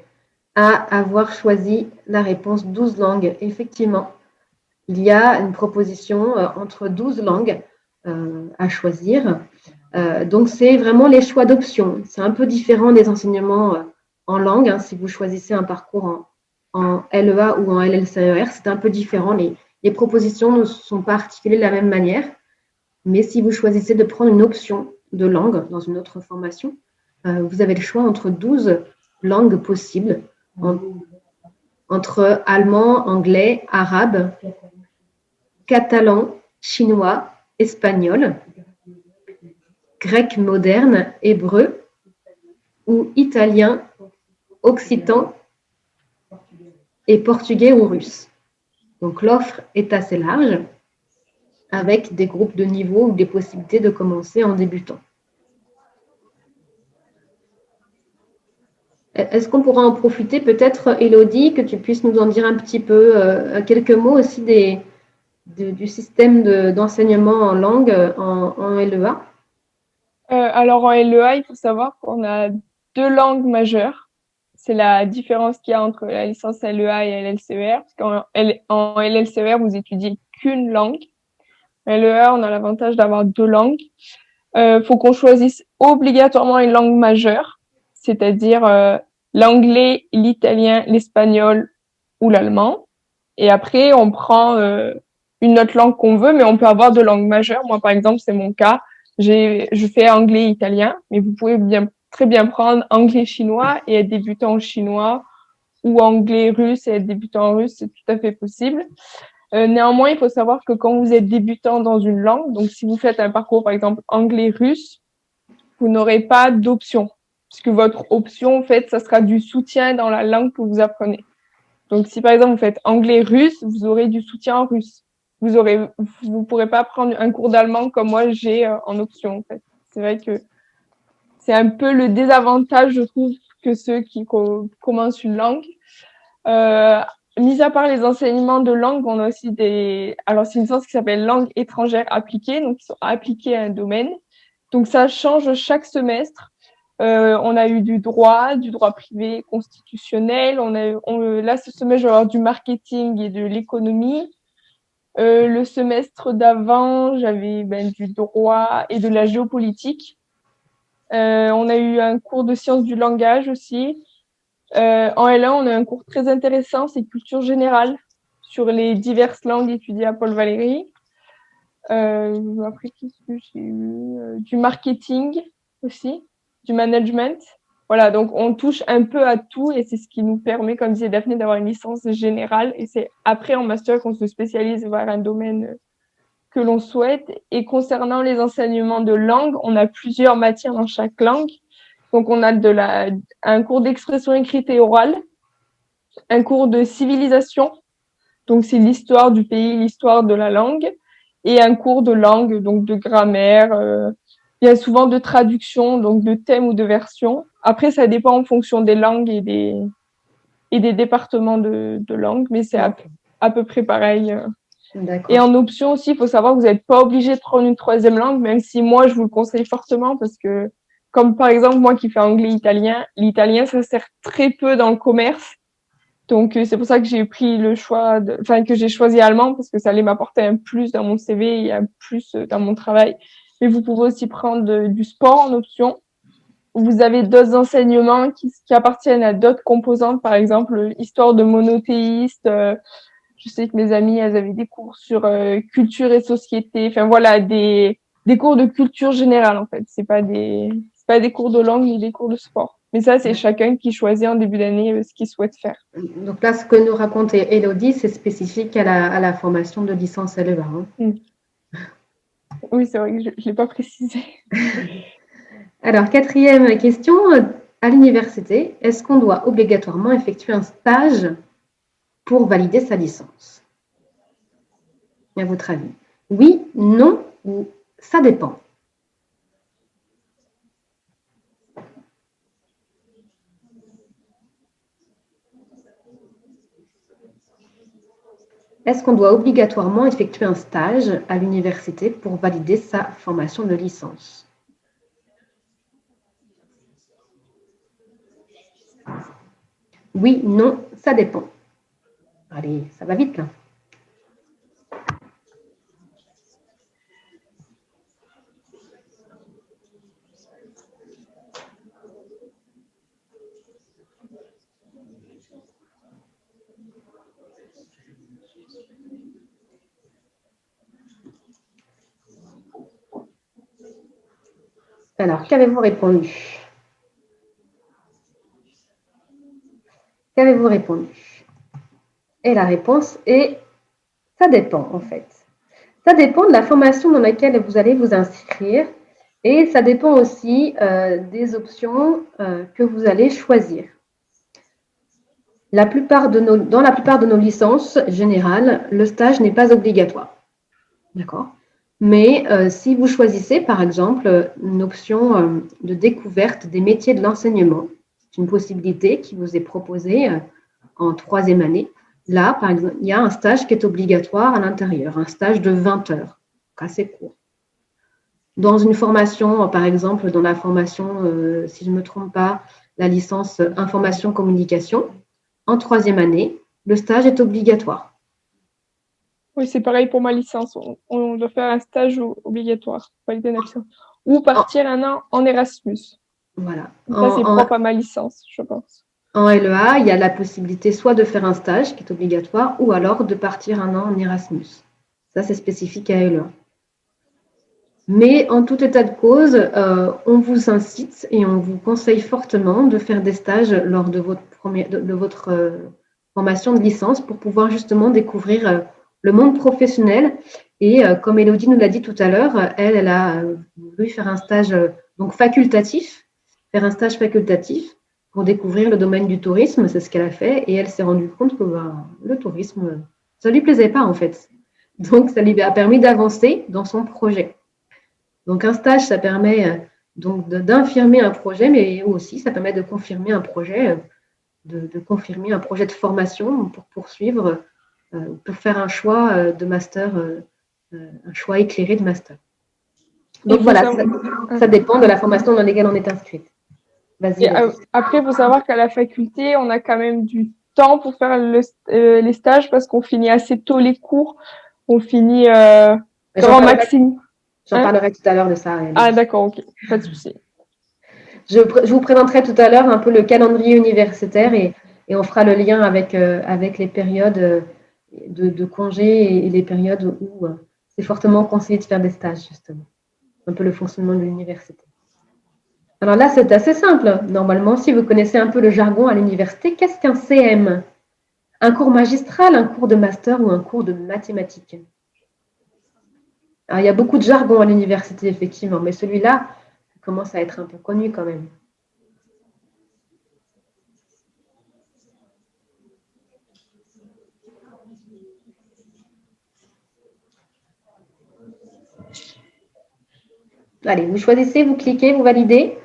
Speaker 1: à avoir choisi la réponse 12 langues. Effectivement, il y a une proposition entre 12 langues à choisir. Donc, c'est vraiment les choix d'options. C'est un peu différent des enseignements en langue. Hein. Si vous choisissez un parcours en LEA ou en LLCER, c'est un peu différent. Les propositions ne sont pas articulées de la même manière. Mais si vous choisissez de prendre une option de langue dans une autre formation, vous avez le choix entre 12 langues possibles, entre allemand, anglais, arabe, catalan, chinois, espagnol, grec moderne, hébreu ou italien, occitan et portugais ou russe. Donc l'offre est assez large avec des groupes de niveau ou des possibilités de commencer en débutant. Est-ce qu'on pourra en profiter peut-être, Élodie, que tu puisses nous en dire un petit peu, quelques mots aussi du système d'enseignement en langue en LEA?
Speaker 2: Alors en LEA, il faut savoir qu'on a deux langues majeures. C'est la différence qu'il y a entre la licence LEA et LLCER. Parce qu'en LLCER, vous étudiez qu'une langue. En LEA, on a l'avantage d'avoir deux langues. Faut qu'on choisisse obligatoirement une langue majeure, c'est-à-dire l'anglais, l'italien, l'espagnol ou l'allemand. Et après, on prend une autre langue qu'on veut, mais on peut avoir deux langues majeures. Moi, par exemple, c'est mon cas. Je fais anglais et italien, mais vous pouvez très bien prendre anglais chinois et être débutant en chinois, ou anglais russe et être débutant en russe, c'est tout à fait possible. Néanmoins, il faut savoir que quand vous êtes débutant dans une langue, donc si vous faites un parcours, par exemple, anglais-russe, vous n'aurez pas d'option, puisque votre option, en fait, ça sera du soutien dans la langue que vous apprenez. Donc, si par exemple vous faites anglais-russe, vous aurez du soutien en russe. Vous pourrez pas prendre un cours d'allemand comme moi j'ai en option. En fait, c'est vrai que c'est un peu le désavantage, je trouve, que ceux qui commencent une langue. Euh, Mis à part les enseignements de langue, on a aussi alors c'est une licence qui s'appelle langue étrangère appliquée, donc qui sont appliquées à un domaine. Donc ça change chaque semestre. On a eu du droit privé constitutionnel. Là, ce semestre, je vais avoir du marketing et de l'économie. Le semestre d'avant, j'avais du droit et de la géopolitique. On a eu un cours de sciences du langage aussi. En L1, on a un cours très intéressant, c'est culture générale sur les diverses langues étudiées à Paul Valéry. Après, qu'est-ce que j'ai eu du marketing aussi, du management. Voilà, donc on touche un peu à tout et c'est ce qui nous permet, comme disait Daphné, d'avoir une licence générale. Et c'est après en master qu'on se spécialise vers un domaine que l'on souhaite. Et concernant les enseignements de langue, on a plusieurs matières dans chaque langue. Donc on a un cours d'expression écrite et orale, un cours de civilisation, donc c'est l'histoire du pays, l'histoire de la langue, et un cours de langue, donc de grammaire, il y a souvent de traduction, donc de thèmes ou de versions. Après, ça dépend en fonction des langues et des départements de langue, mais c'est à peu près pareil. Et en option aussi, il faut savoir que vous n'êtes pas obligé de prendre une troisième langue, même si moi, je vous le conseille fortement parce que, comme par exemple, moi qui fais anglais-italien, l'italien, ça sert très peu dans le commerce. Donc, c'est pour ça que j'ai pris le choix que j'ai choisi allemand parce que ça allait m'apporter un plus dans mon CV et un plus dans mon travail. Mais vous pouvez aussi prendre du sport en option. Vous avez d'autres enseignements qui appartiennent à d'autres composantes, par exemple, histoire de monothéistes. Je sais que mes amies, elles avaient des cours sur culture et société. Enfin, voilà, des cours de culture générale, en fait. C'est pas des cours de langue ni des cours de sport. Mais ça, c'est chacun qui choisit en début d'année ce qu'il souhaite faire.
Speaker 1: Donc là, ce que nous raconte Élodie, c'est spécifique à la formation de licence LEA. Hein.
Speaker 2: Oui, c'est vrai que je ne l'ai pas précisé.
Speaker 1: Alors, quatrième question, à l'université, est-ce qu'on doit obligatoirement effectuer un stage pour valider sa licence? À votre avis? Oui, non ou ça dépend? Est-ce qu'on doit obligatoirement effectuer un stage à l'université pour valider sa formation de licence? Oui, non, ça dépend. Allez, ça va vite là. Alors, qu'avez-vous répondu? Qu'avez-vous répondu? Et la réponse est, ça dépend en fait. Ça dépend de la formation dans laquelle vous allez vous inscrire et ça dépend aussi des options que vous allez choisir. Dans la plupart de nos licences générales, le stage n'est pas obligatoire. D'accord? Mais si vous choisissez, par exemple, une option de découverte des métiers de l'enseignement, c'est une possibilité qui vous est proposée en troisième année. Là, par exemple, il y a un stage qui est obligatoire à l'intérieur, un stage de 20 heures, assez court. Dans une formation, par exemple, dans la formation, si je ne me trompe pas, la licence information-communication, en troisième année, le stage est obligatoire.
Speaker 2: Oui, c'est pareil pour ma licence. On doit faire un stage obligatoire, valider une option. Ou partir un an en Erasmus.
Speaker 1: Voilà.
Speaker 2: Ça, c'est propre à ma licence, je pense.
Speaker 1: En LEA, il y a la possibilité soit de faire un stage qui est obligatoire ou alors de partir un an en Erasmus. Ça, c'est spécifique à LEA. Mais en tout état de cause, on vous incite et on vous conseille fortement de faire des stages lors de votre formation de licence pour pouvoir justement découvrir le monde professionnel. Et comme Élodie nous l'a dit tout à l'heure, elle a voulu faire un stage donc facultatif, pour découvrir le domaine du tourisme, c'est ce qu'elle a fait, et elle s'est rendue compte que le tourisme, ça ne lui plaisait pas en fait. Donc, ça lui a permis d'avancer dans son projet. Donc, un stage, ça permet donc d'infirmer un projet, mais aussi, ça permet de confirmer un projet, de confirmer un projet de formation pour poursuivre, pour faire un choix de master, un choix éclairé de master. Donc, voilà, ça dépend de la formation dans laquelle on est inscrite.
Speaker 2: Et après, il faut savoir qu'à la faculté, on a quand même du temps pour faire les stages parce qu'on finit assez tôt les cours. On finit grand maximum.
Speaker 1: J'en parlerai tout à l'heure de ça.
Speaker 2: Ah, d'accord, ok, pas de souci.
Speaker 1: Je vous présenterai tout à l'heure un peu le calendrier universitaire et on fera le lien avec les périodes de congés et les périodes où c'est fortement conseillé de faire des stages, justement. Un peu le fonctionnement de l'université. Alors là, c'est assez simple. Normalement, si vous connaissez un peu le jargon à l'université, qu'est-ce qu'un CM? Un cours magistral, un cours de master ou un cours de mathématiques? Alors, il y a beaucoup de jargon à l'université, effectivement, mais celui-là commence à être un peu connu quand même. Allez, vous choisissez, vous cliquez, vous validez.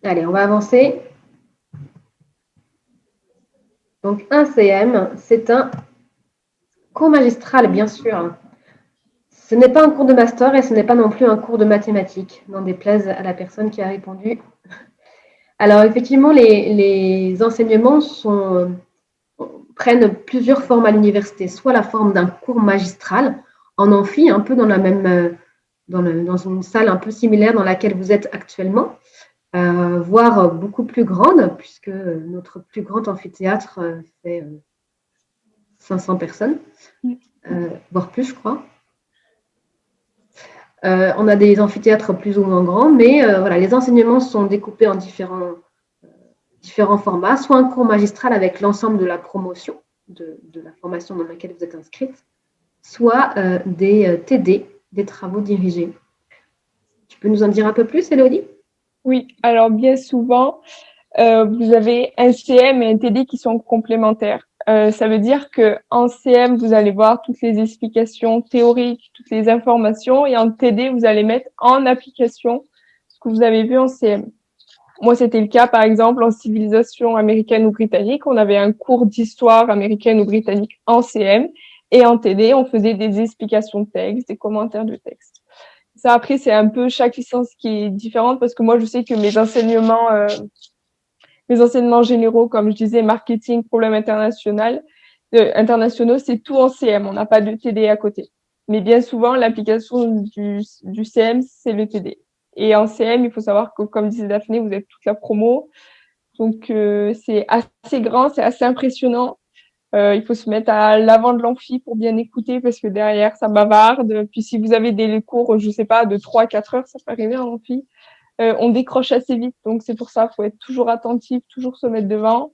Speaker 1: Allez, on va avancer. Donc, un CM, c'est un cours magistral, bien sûr. Ce n'est pas un cours de master et ce n'est pas non plus un cours de mathématiques, n'en déplaise à la personne qui a répondu. Alors, effectivement, les enseignements prennent plusieurs formes à l'université, soit la forme d'un cours magistral en amphi, un peu dans la même, dans une salle un peu similaire dans laquelle vous êtes actuellement, voire beaucoup plus grande, puisque notre plus grand amphithéâtre fait 500 personnes, voire plus, je crois. On a des amphithéâtres plus ou moins grands, mais voilà, les enseignements sont découpés en différents formats, soit un cours magistral avec l'ensemble de la promotion de la formation dans laquelle vous êtes inscrite, soit des TD, des travaux dirigés. Tu peux nous en dire un peu plus, Élodie?
Speaker 2: Oui, alors bien souvent, vous avez un CM et un TD qui sont complémentaires. Ça veut dire que en CM, vous allez voir toutes les explications théoriques, toutes les informations, et en TD, vous allez mettre en application ce que vous avez vu en CM. Moi, c'était le cas, par exemple, en civilisation américaine ou britannique. On avait un cours d'histoire américaine ou britannique en CM et en TD, on faisait des explications de texte, des commentaires de texte. Ça, après, c'est un peu chaque licence qui est différente parce que moi, je sais que mes enseignements généraux, comme je disais, marketing, problèmes internationaux, c'est tout en CM. On n'a pas de TD à côté. Mais bien souvent, l'application du CM, c'est le TD. Et en CM, il faut savoir que, comme disait Daphné, vous êtes toute la promo. Donc, c'est assez grand, c'est assez impressionnant. Il faut se mettre à l'avant de l'amphi pour bien écouter parce que derrière, ça bavarde. Puis si vous avez des cours, je sais pas, de 3-4 heures, ça peut arriver en amphi, on décroche assez vite. Donc, c'est pour ça, faut être toujours attentif, toujours se mettre devant.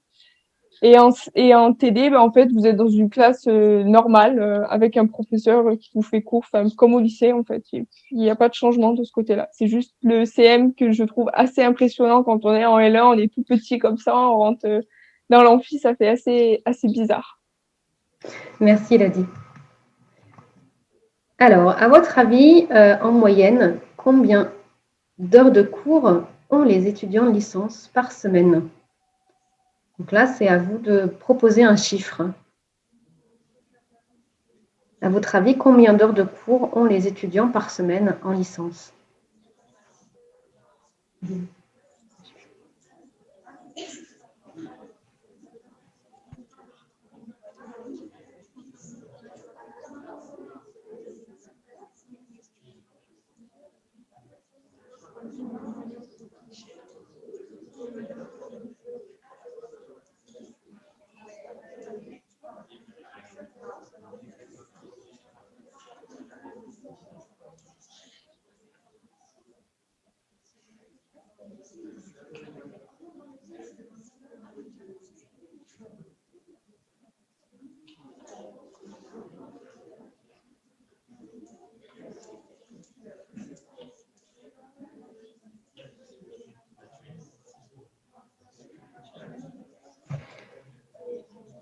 Speaker 2: Et en TD, ben, en fait, vous êtes dans une classe normale avec un professeur qui vous fait cours, comme au lycée, en fait. Et puis, il n'y a pas de changement de ce côté-là. C'est juste le CM que je trouve assez impressionnant quand on est en L1, on est tout petit comme ça, on rentre dans l'amphi, ça fait assez bizarre.
Speaker 1: Merci, Elodie. Alors, à votre avis, en moyenne, combien d'heures de cours ont les étudiants de licence par semaine? Donc là, c'est à vous de proposer un chiffre. À votre avis, combien d'heures de cours ont les étudiants par semaine en licence?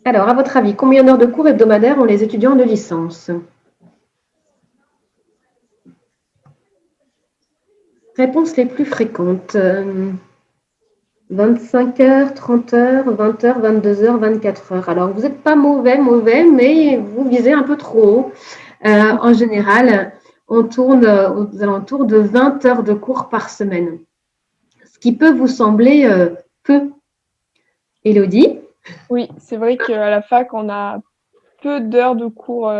Speaker 1: Alors, à votre avis, combien d'heures de cours hebdomadaires ont les étudiants de licence? Réponses les plus fréquentes. 25 heures, 30 heures, 20 heures, 22 heures, 24 heures. Alors, vous n'êtes pas mauvais, mais vous visez un peu trop haut. En général, on tourne aux alentours de 20 heures de cours par semaine, ce qui peut vous sembler peu. Élodie?
Speaker 2: Oui, c'est vrai qu'à la fac, on a peu d'heures de cours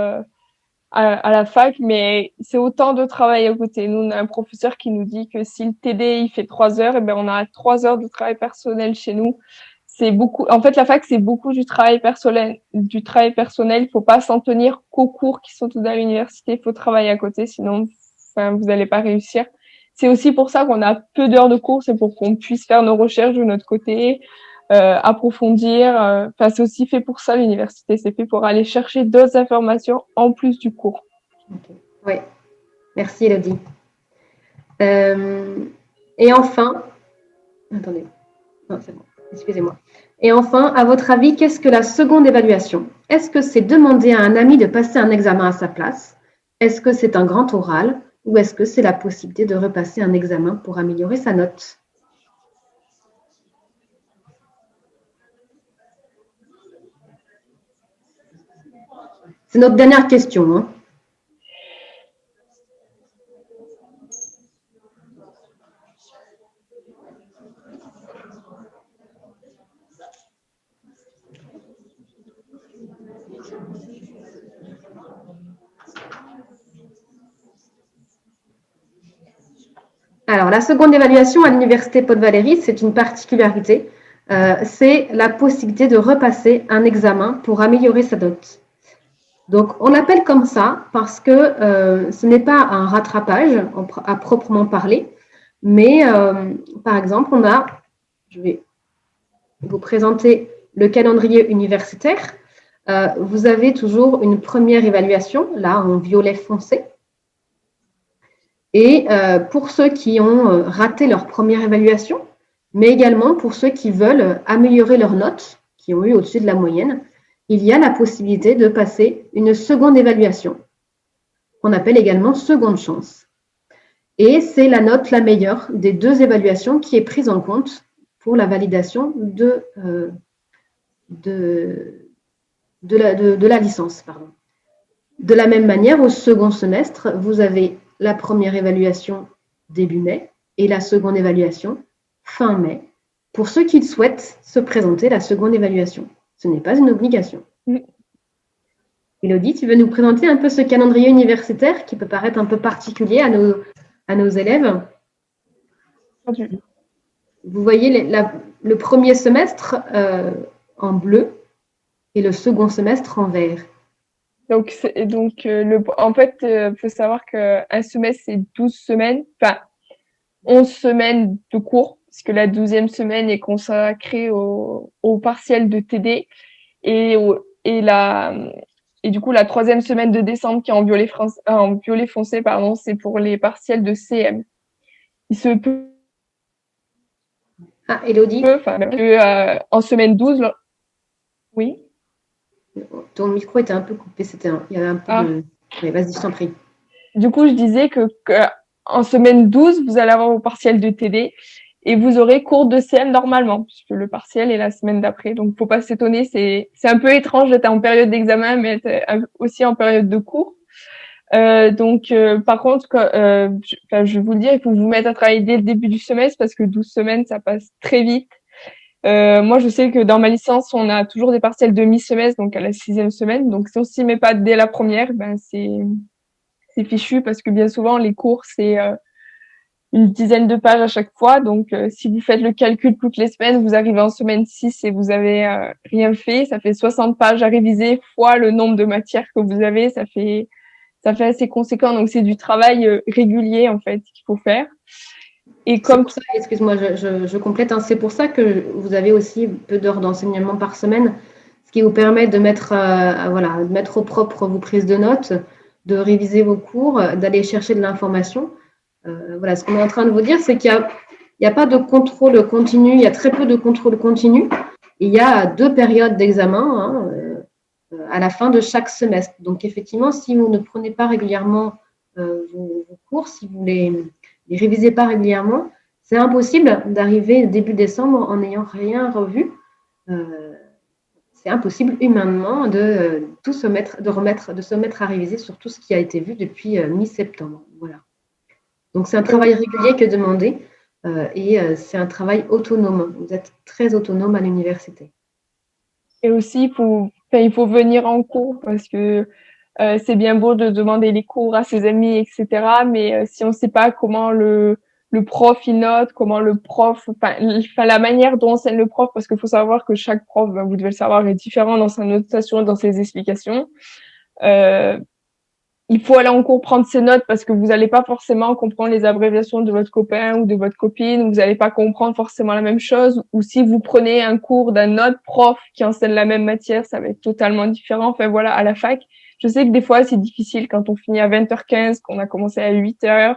Speaker 2: à la fac, mais c'est autant de travail à côté. Nous, on a un professeur qui nous dit que si le TD il fait 3 heures, et ben on a 3 heures de travail personnel chez nous. C'est beaucoup. En fait, la fac c'est beaucoup du travail personnel. Du travail personnel, il faut pas s'en tenir qu'aux cours qui sont tout à l'université. Il faut travailler à côté, sinon, vous n'allez pas réussir. C'est aussi pour ça qu'on a peu d'heures de cours, c'est pour qu'on puisse faire nos recherches de notre côté, approfondir. Enfin, c'est aussi fait pour ça l'université. C'est fait pour aller chercher d'autres informations en plus du cours.
Speaker 1: Okay. Oui, merci Elodie. Et enfin, attendez, non, c'est bon, excusez-moi. Et enfin, à votre avis, qu'est-ce que la seconde évaluation? Est-ce que c'est demander à un ami de passer un examen à sa place? Est-ce que c'est un grand oral? Ou est-ce que c'est la possibilité de repasser un examen pour améliorer sa note? C'est notre dernière question. Hein. Alors, la seconde évaluation à l'Université Pau-de-Valéry, c'est une particularité. C'est la possibilité de repasser un examen pour améliorer sa note. Donc, on l'appelle comme ça parce que ce n'est pas un rattrapage à proprement parler, mais par exemple, je vais vous présenter le calendrier universitaire. Vous avez toujours une première évaluation, là en violet foncé. Et pour ceux qui ont raté leur première évaluation, mais également pour ceux qui veulent améliorer leurs notes, qui ont eu au-dessus de la moyenne, il y a la possibilité de passer une seconde évaluation, qu'on appelle également seconde chance. Et c'est la note la meilleure des deux évaluations qui est prise en compte pour la validation de la licence. Pardon. De la même manière, au second semestre, vous avez la première évaluation début mai et la seconde évaluation fin mai pour ceux qui souhaitent se présenter la seconde évaluation. Ce n'est pas une obligation. Élodie, tu veux nous présenter un peu ce calendrier universitaire qui peut paraître un peu particulier à nos élèves? Vous voyez le premier semestre en bleu et le second semestre en vert.
Speaker 2: En fait, il faut savoir qu'un semestre, c'est 12 semaines, enfin 11 semaines de cours, puisque la 12e semaine est consacrée au partiel de TD et du coup, la 3e semaine de décembre qui est en violet foncé, pardon, c'est pour les partiels de CM. Il se peut,
Speaker 1: Élodie,
Speaker 2: en semaine 12, oui.
Speaker 1: Ton micro était un peu coupé, il y avait un peu de... Oui, vas-y, je t'en prie.
Speaker 2: Du coup, je disais que en semaine 12, vous allez avoir vos partiels de TD et vous aurez cours de CM normalement, puisque le partiel est la semaine d'après. Donc, faut pas s'étonner, c'est un peu étrange d'être en période d'examen, mais être aussi en période de cours. Par contre, je vais vous le dire, il faut vous mettre à travailler dès le début du semestre parce que 12 semaines, ça passe très vite. Moi, je sais que dans ma licence, on a toujours des partiels de mi-semestre, donc à la 6e semaine. Donc, si on s'y met pas dès la première, ben c'est fichu parce que bien souvent, les cours, c'est une dizaine de pages à chaque fois. Donc, si vous faites le calcul toutes les semaines, vous arrivez en semaine 6 et vous avez rien fait. Ça fait 60 pages à réviser fois le nombre de matières que vous avez. Ça fait assez conséquent. Donc, c'est du travail régulier, en fait, qu'il faut faire.
Speaker 1: Et comme ça, excuse-moi, je complète, hein, c'est pour ça que vous avez aussi peu d'heures d'enseignement par semaine, ce qui vous permet de mettre, de mettre au propre vos prises de notes, de réviser vos cours, d'aller chercher de l'information. Ce qu'on est en train de vous dire, c'est qu'il n'y a pas de contrôle continu, il y a très peu de contrôle continu. Il y a 2 périodes d'examen à la fin de chaque semestre. Donc, effectivement, si vous ne prenez pas régulièrement vos cours, si vous les révisez pas régulièrement, c'est impossible d'arriver début décembre en n'ayant rien revu. C'est impossible humainement de se mettre à réviser sur tout ce qui a été vu depuis mi-septembre. Voilà. Donc, c'est un travail régulier que demandé et c'est un travail autonome. Vous êtes très autonome à l'université.
Speaker 2: Et aussi, il faut venir en cours parce que c'est bien beau de demander les cours à ses amis, etc. Mais si on ne sait pas comment le prof il note, comment le prof, la manière dont enseigne le prof, parce qu'il faut savoir que chaque prof, vous devez le savoir, est différent dans sa notation, dans ses explications. Il faut aller en cours prendre ses notes parce que vous n'allez pas forcément comprendre les abréviations de votre copain ou de votre copine, vous n'allez pas comprendre forcément la même chose, ou si vous prenez un cours d'un autre prof qui enseigne la même matière, ça va être totalement différent. Enfin voilà, à la fac, je sais que des fois c'est difficile quand on finit à 20h15, qu'on a commencé à 8h,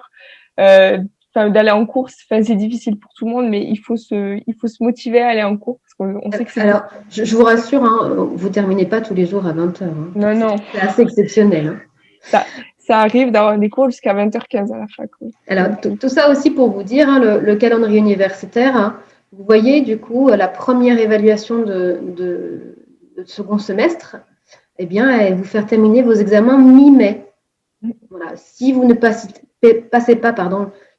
Speaker 2: d'aller en cours, c'est difficile pour tout le monde, mais il faut se motiver à aller en cours parce qu'on sait que c'est...
Speaker 1: Alors, je vous rassure, vous terminez pas tous les jours à 20h.
Speaker 2: Non, non.
Speaker 1: C'est assez exceptionnel.
Speaker 2: Ça arrive d'avoir des cours jusqu'à 20h15 à la fac. Oui.
Speaker 1: Alors, tout ça aussi pour vous dire, le calendrier universitaire, vous voyez du coup la première évaluation de second semestre, eh bien, elle vous faire terminer vos examens mi-mai. Voilà. Si vous ne passez pas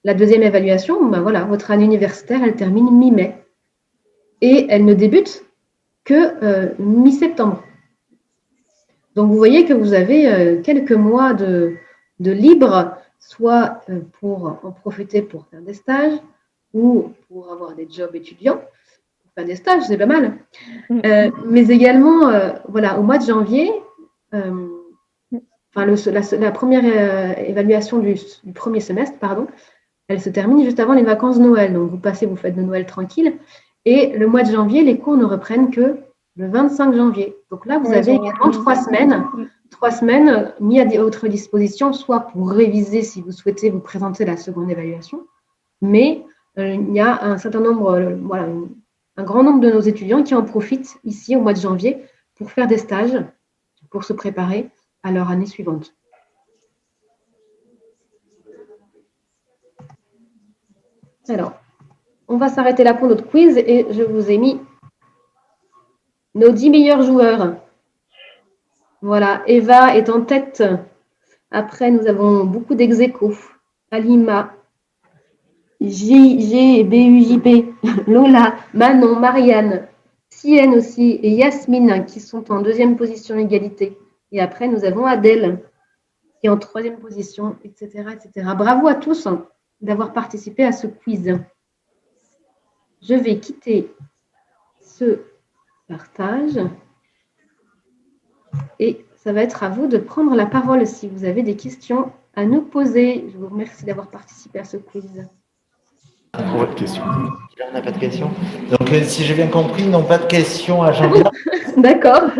Speaker 1: la deuxième évaluation, votre année universitaire, elle termine mi-mai. Et elle ne débute que mi-septembre. Donc, vous voyez que vous avez quelques mois de libre, soit pour en profiter pour faire des stages ou pour avoir des jobs étudiants. Pour faire des stages, c'est pas mal. Mais également, au mois de janvier, la première évaluation du premier semestre, elle se termine juste avant les vacances de Noël. Donc, vous faites de Noël tranquille. Et le mois de janvier, les cours ne reprennent que le 25 janvier. Donc là, vous avez également 3 semaines mis à votre disposition, soit pour réviser si vous souhaitez vous présenter la seconde évaluation, mais il y a un certain nombre, un grand nombre de nos étudiants qui en profitent ici au mois de janvier pour faire des stages, pour se préparer à leur année suivante. Alors, on va s'arrêter là pour notre quiz et je vous ai mis nos 10 meilleurs joueurs. Voilà, Eva est en tête. Après, nous avons beaucoup d'ex-aequo. Alima, J, B, U, J, P, Lola, Manon, Marianne, Sienne aussi et Yasmine qui sont en deuxième position égalité. Et après, nous avons Adèle qui est en troisième position, etc., etc. Bravo à tous d'avoir participé à ce quiz. Je vais quitter ce partage et ça va être à vous de prendre la parole si vous avez des questions à nous poser. Je vous remercie d'avoir participé à ce quiz.
Speaker 3: Pas de questions. Là, on n'a pas de questions. Donc, si j'ai bien compris, ils n'ont pas de questions à Jean-Pierre.
Speaker 1: D'accord.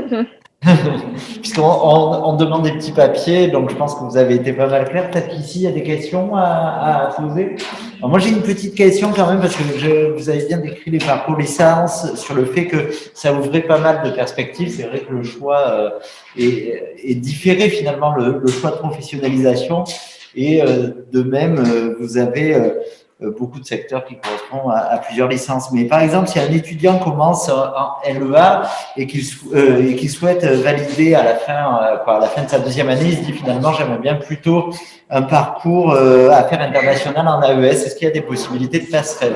Speaker 3: Puisqu'on demande des petits papiers, donc je pense que vous avez été pas mal clair. Peut-être qu'ici, il y a des questions à poser. Alors, moi, j'ai une petite question quand même, parce que vous avez bien décrit les parcours licence sur le fait que ça ouvrait pas mal de perspectives. C'est vrai que le choix est différé finalement, le choix de professionnalisation. Et de même, vous avez beaucoup de secteurs qui correspondent à plusieurs licences. Mais par exemple, si un étudiant commence en LEA et qu'il souhaite valider à la fin de sa deuxième année, il se dit finalement, j'aimerais bien plutôt un parcours à faire international en AES. Est-ce qu'il y a des possibilités de passerelle?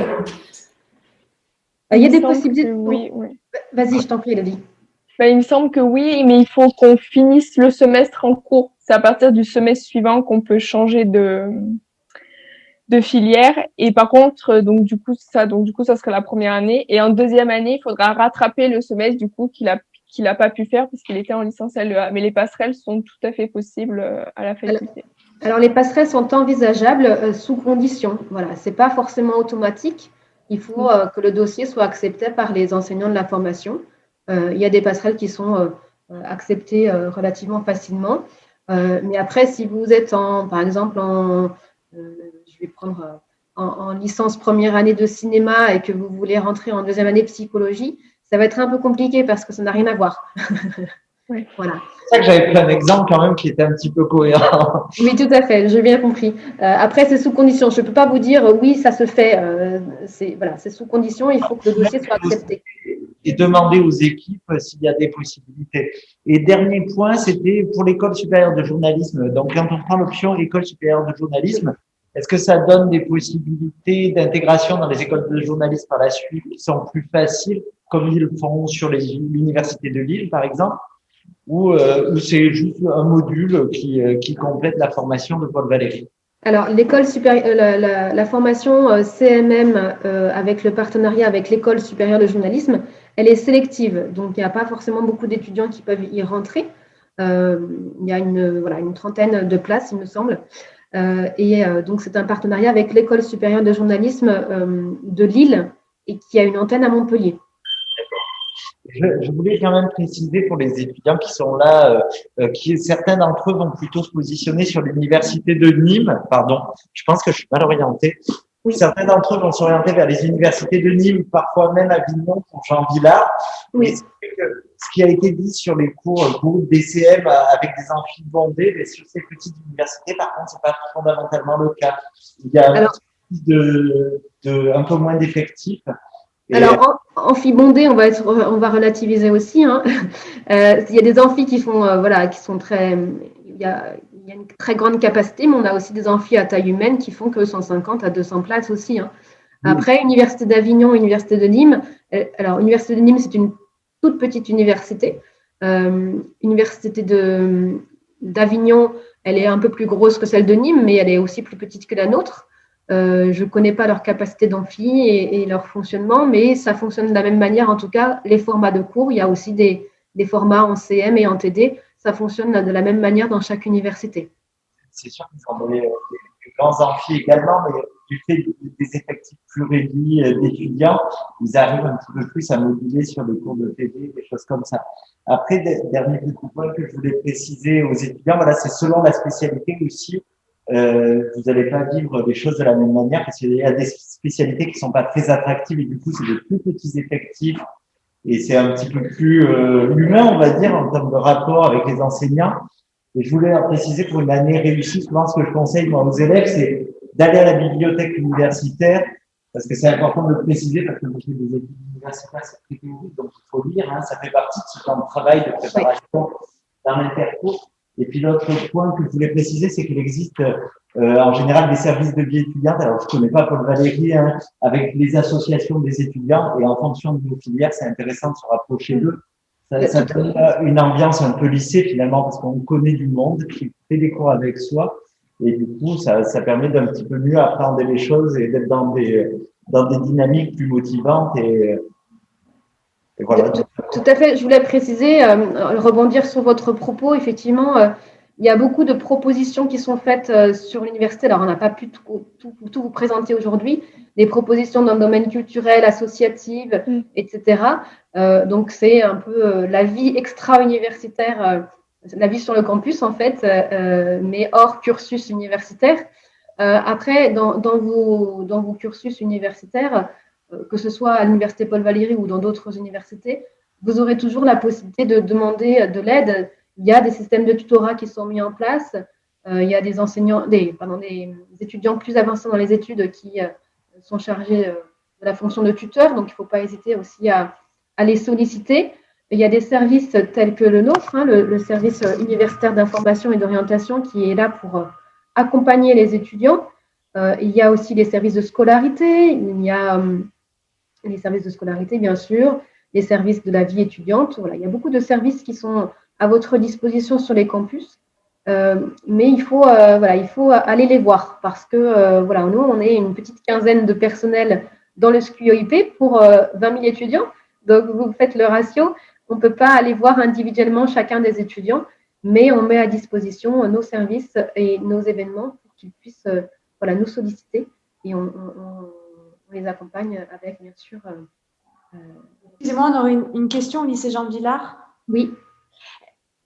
Speaker 1: Il y a des possibilités.
Speaker 2: Oui, oui.
Speaker 1: Vas-y, je t'en prie, Elodie.
Speaker 2: Il me semble que oui, mais il faut qu'on finisse le semestre en cours. C'est à partir du semestre suivant qu'on peut changer de filière. Et par contre, donc du coup, ça sera la première année. Et en deuxième année, il faudra rattraper le semestre du coup qu'il a pas pu faire parce qu'il était en licence LEA. Mais les passerelles sont tout à fait possibles à la faculté.
Speaker 1: Alors les passerelles sont envisageables sous condition. Voilà, c'est pas forcément automatique. Il faut que le dossier soit accepté par les enseignants de la formation. Il y a des passerelles qui sont acceptées relativement facilement. Mais après, si vous êtes par exemple, je vais prendre en licence première année de cinéma et que vous voulez rentrer en deuxième année psychologie, ça va être un peu compliqué parce que ça n'a rien à voir.
Speaker 2: Oui.
Speaker 1: Voilà.
Speaker 3: C'est ça que j'avais pris un exemple quand même qui était un petit peu cohérent.
Speaker 1: Oui, tout à fait, j'ai bien compris. Après, c'est sous condition. Je ne peux pas vous dire oui, ça se fait. C'est sous condition, il faut que le dossier soit accepté.
Speaker 3: Et demander aux équipes s'il y a des possibilités. Et dernier point, c'était pour l'école supérieure de journalisme. Donc, quand on prend l'option école supérieure de journalisme, est-ce que ça donne des possibilités d'intégration dans les écoles de journalisme par la suite qui sont plus faciles, comme ils le font sur l'université de Lille, par exemple, ou c'est juste un module qui complète la formation de Paul Valéry?
Speaker 1: Alors, l'école supérieure, la formation CMM avec le partenariat avec l'école supérieure de journalisme, elle est sélective. Donc, il n'y a pas forcément beaucoup d'étudiants qui peuvent y rentrer. Il y a une trentaine de places, il me semble. Donc, c'est un partenariat avec l'école supérieure de journalisme de Lille et qui a une antenne à Montpellier.
Speaker 3: Je voulais quand même préciser pour les étudiants qui sont là, certains d'entre eux vont plutôt se positionner sur l'université de Nîmes. Pardon, je pense que je suis mal orienté. Oui. Certains d'entre eux vont s'orienter vers les universités de Nîmes, parfois même Avignon pour Jean Villard. Oui. Ce qui a été dit sur les cours DCM avec des amphis bondés, mais sur ces petites universités, par contre, c'est pas fondamentalement le cas. Il y a un peu moins d'effectifs.
Speaker 1: Alors, amphibondé, on va relativiser aussi. Hein. Il y a des amphis qui font, qui sont très. Il y a une très grande capacité, mais on a aussi des amphis à taille humaine qui font que 150 à 200 places aussi. Hein. Après, Université d'Avignon, Université de Nîmes. Alors, Université de Nîmes, c'est une toute petite université. Université d'Avignon, elle est un peu plus grosse que celle de Nîmes, mais elle est aussi plus petite que la nôtre. Je ne connais pas leur capacité d'amphi et leur fonctionnement, mais ça fonctionne de la même manière. En tout cas, les formats de cours, il y a aussi des formats en CM et en TD. Ça fonctionne de la même manière dans chaque université.
Speaker 3: C'est sûr qu'ils ont des grands amphis également, mais du fait des effectifs plus réduits d'étudiants, ils arrivent un petit peu plus à moduler sur les cours de TD, des choses comme ça. Après, dernier petit point que je voulais préciser aux étudiants, voilà, c'est selon la spécialité aussi. Vous n'allez pas vivre les choses de la même manière parce qu'il y a des spécialités qui sont pas très attractives et du coup c'est des plus petits effectifs et c'est un petit peu plus humain on va dire en termes de rapport avec les enseignants. Et je voulais préciser pour une année réussie, souvent ce que je conseille moi aux élèves c'est d'aller à la bibliothèque universitaire parce que c'est important de le préciser, parce que moi, j'ai des études universitaires, c'est très théorique, donc il faut lire, hein, ça fait partie de ce temps de travail, de préparation dans l'intercours. Et puis l'autre point que je voulais préciser, c'est qu'il existe en général des services de vie étudiante. Alors je ne connais pas Paul Valéry, hein, avec les associations des étudiants, et en fonction de nos filières, c'est intéressant de se rapprocher d'eux. Ça donne une ambiance un peu lycée finalement, parce qu'on connaît du monde qui fait des cours avec soi. Et du coup, ça permet d'un petit peu mieux apprendre les choses et d'être dans des dynamiques plus motivantes. Et voilà.
Speaker 1: Tout à fait. Je voulais préciser, rebondir sur votre propos. Effectivement, il y a beaucoup de propositions qui sont faites sur l'université. Alors, on n'a pas pu tout vous présenter aujourd'hui. Des propositions dans le domaine culturel, associatif, etc. Donc, c'est un peu la vie extra-universitaire, la vie sur le campus, en fait, mais hors cursus universitaire. Après, dans vos cursus universitaires, que ce soit à l'université Paul Valéry ou dans d'autres universités, vous aurez toujours la possibilité de demander de l'aide. Il y a des systèmes de tutorat qui sont mis en place. Il y a des enseignants, des étudiants plus avancés dans les études qui sont chargés de la fonction de tuteur. Donc, il ne faut pas hésiter aussi à les solliciter. Il y a des services tels que le nôtre, hein, le service universitaire d'information et d'orientation, qui est là pour accompagner les étudiants. Il y a aussi les services de scolarité. Il y a les services de scolarité, bien sûr, les services de la vie étudiante. Voilà, il y a beaucoup de services qui sont à votre disposition sur les campus, mais il faut aller les voir parce que nous, on est une petite quinzaine de personnels dans le SQIOIP pour 20 000 étudiants. Donc, vous faites le ratio. On ne peut pas aller voir individuellement chacun des étudiants, mais on met à disposition nos services et nos événements pour qu'ils puissent nous solliciter et on les accompagne avec, bien sûr.
Speaker 4: Excusez-moi, on aurait une question au lycée Jean Villard.
Speaker 1: Oui.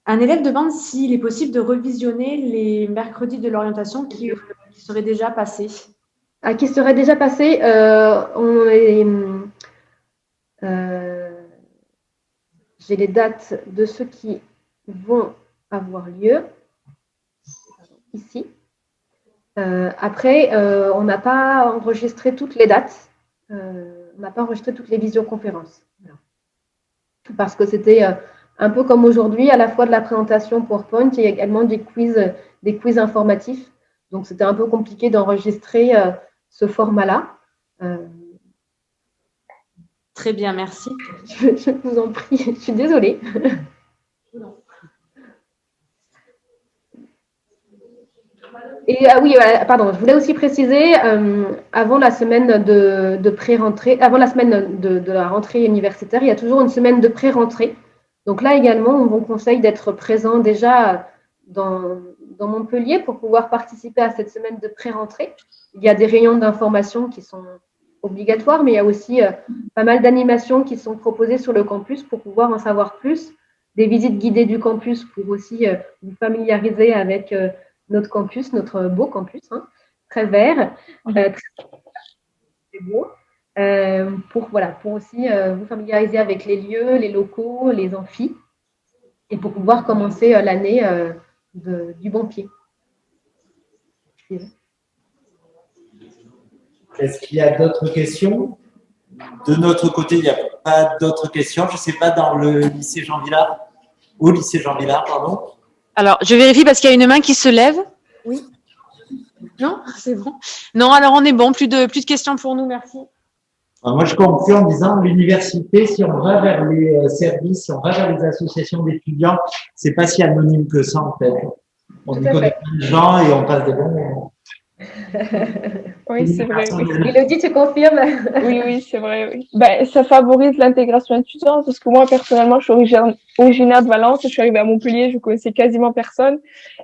Speaker 1: Un
Speaker 4: élève demande s'il est possible de revisionner les mercredis de l'orientation qui seraient déjà passés.
Speaker 1: Qui seraient déjà passés. J'ai les dates de ceux qui vont avoir lieu ici. Après, on n'a pas enregistré toutes les dates. On n'a pas enregistré toutes les visioconférences. Voilà. Parce que c'était un peu comme aujourd'hui, à la fois de la présentation PowerPoint et également des quiz informatifs. Donc, c'était un peu compliqué d'enregistrer ce format-là.
Speaker 4: Très bien, merci.
Speaker 1: Je vous en prie, je suis désolée. Et oui, pardon, je voulais aussi préciser, avant la semaine de pré-rentrée, avant la semaine de la rentrée universitaire, il y a toujours une semaine de pré-rentrée. Donc là également, on vous conseille d'être présent déjà dans Montpellier pour pouvoir participer à cette semaine de pré-rentrée. Il y a des réunions d'information qui sont obligatoires, mais il y a aussi pas mal d'animations qui sont proposées sur le campus pour pouvoir en savoir plus. Des visites guidées du campus pour aussi vous familiariser avec notre campus, notre beau campus, hein, très vert, très beau, pour aussi vous familiariser avec les lieux, les locaux, les amphis, et pour pouvoir commencer l'année du bon pied.
Speaker 3: Est-ce qu'il y a d'autres questions? De notre côté, il n'y a pas d'autres questions. Je ne sais pas, dans le lycée Jean Villard, au lycée Jean Villard, pardon.
Speaker 4: Alors, je vérifie parce qu'il y a une main qui se lève. Oui. Non, c'est bon. Non, alors on est bon. Plus de questions pour nous, merci.
Speaker 3: Alors moi, je conclue en disant l'université, si on va vers les services, si on va vers les associations d'étudiants, c'est pas si anonyme que ça en fait. On y connaît plein de gens et on passe des bons moments.
Speaker 2: Oui, c'est vrai. Oui.
Speaker 1: Élodie, tu confirmes?
Speaker 2: Oui, c'est vrai. Oui. Ben, ça favorise l'intégration étudiante parce que moi, personnellement, je suis originaire de Valence. Je suis arrivée à Montpellier, je connaissais quasiment personne.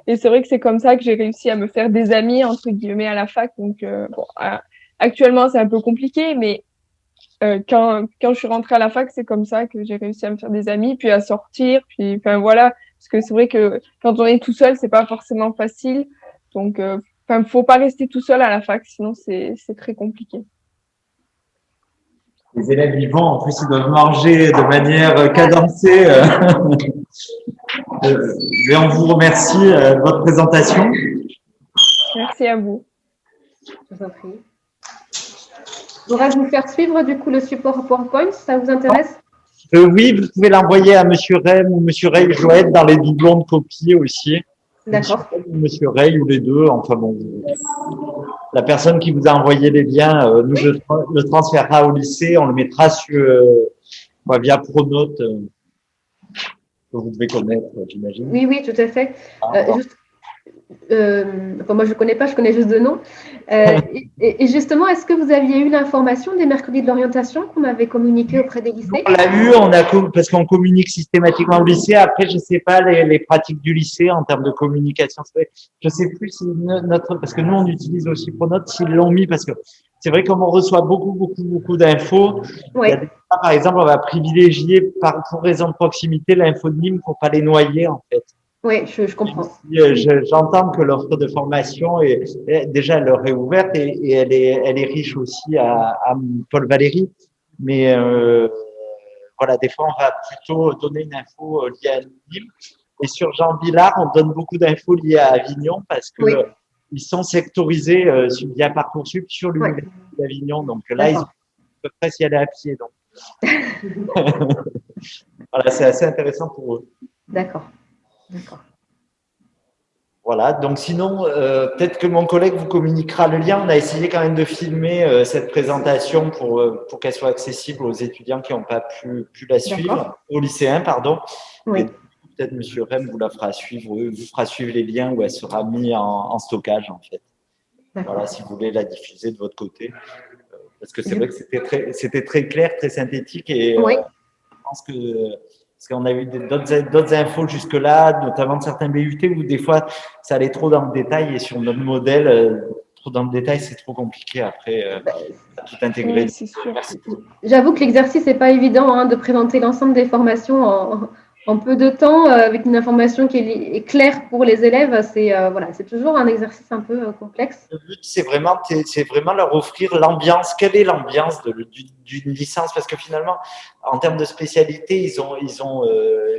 Speaker 2: Et c'est vrai que c'est comme ça que j'ai réussi à me faire des amis, entre guillemets, à la fac. Donc, actuellement, c'est un peu compliqué, mais quand je suis rentrée à la fac, c'est comme ça que j'ai réussi à me faire des amis, puis à sortir. Puis, enfin, voilà. Parce que c'est vrai que quand on est tout seul, c'est pas forcément facile. Donc, faut pas rester tout seul à la fac, sinon c'est très compliqué.
Speaker 3: Les élèves y vont, en plus ils doivent manger de manière cadencée. Et on vous remercie de votre présentation.
Speaker 2: Merci à vous.
Speaker 1: Je vous en prie. pourrais vous faire suivre du coup le support PowerPoint, ça vous intéresse?
Speaker 3: Oui, vous pouvez l'envoyer à Monsieur Rem ou Monsieur Ray. Je dois être dans les doublons de copie aussi.
Speaker 1: D'accord.
Speaker 3: Monsieur Ray ou les deux. Enfin bon, la personne qui vous a envoyé les liens, nous le transférera au lycée. On le mettra via Pronote, que vous devez connaître, j'imagine.
Speaker 1: Oui, oui, tout à fait. Moi, je ne connais pas, je connais juste de nom. Et justement, est-ce que vous aviez eu l'information des mercredis de l'orientation qu'on avait communiqué auprès des lycées?
Speaker 3: On l'a eu, parce qu'on communique systématiquement au lycée. Après, je ne sais pas les pratiques du lycée en termes de communication. Je ne sais plus si parce que nous, on utilise aussi Pronote, s'ils l'ont mis, parce que c'est vrai, comme on reçoit beaucoup d'infos,
Speaker 1: Oui.
Speaker 3: par exemple, on va privilégier, pour raison de proximité, l'info de Nîmes pour pas les noyer, en fait.
Speaker 1: Oui, je comprends.
Speaker 3: J'entends que l'offre de formation déjà elle leur est ouverte et elle est riche aussi à Paul Valéry. Mais voilà, des fois on va plutôt donner une info liée à Nîmes. Et sur Jean Villard, on donne beaucoup d'infos liées à Avignon parce que ils sont sectorisés via Parcoursup sur l'université d'Avignon. Donc là, ils peuvent presque y aller à pied. Donc voilà, c'est assez intéressant pour eux.
Speaker 1: D'accord.
Speaker 3: Voilà, donc sinon, peut-être que mon collègue vous communiquera le lien. On a essayé quand même de filmer cette présentation pour qu'elle soit accessible aux étudiants qui n'ont pas pu la suivre, aux lycéens, pardon.
Speaker 1: Oui.
Speaker 3: Et peut-être M. Rem vous la fera suivre, vous fera suivre les liens où elle sera mise en stockage, en fait. Voilà, si vous voulez la diffuser de votre côté. Parce que c'est vrai que c'était très clair, très synthétique et je pense que parce qu'on a eu d'autres infos jusque-là, notamment de certains BUT où des fois ça allait trop dans le détail et sur notre modèle, trop dans le détail, c'est trop compliqué après tout intégrer.
Speaker 2: Oui, c'est sûr.
Speaker 3: Merci.
Speaker 1: J'avoue que l'exercice n'est pas évident de présenter l'ensemble des formations en peu de temps avec une information qui est claire pour les élèves. C'est toujours un exercice un peu complexe.
Speaker 3: Le but, c'est vraiment leur offrir l'ambiance. Quelle est l'ambiance d'une licence? Parce que finalement, en termes de spécialité, ils ont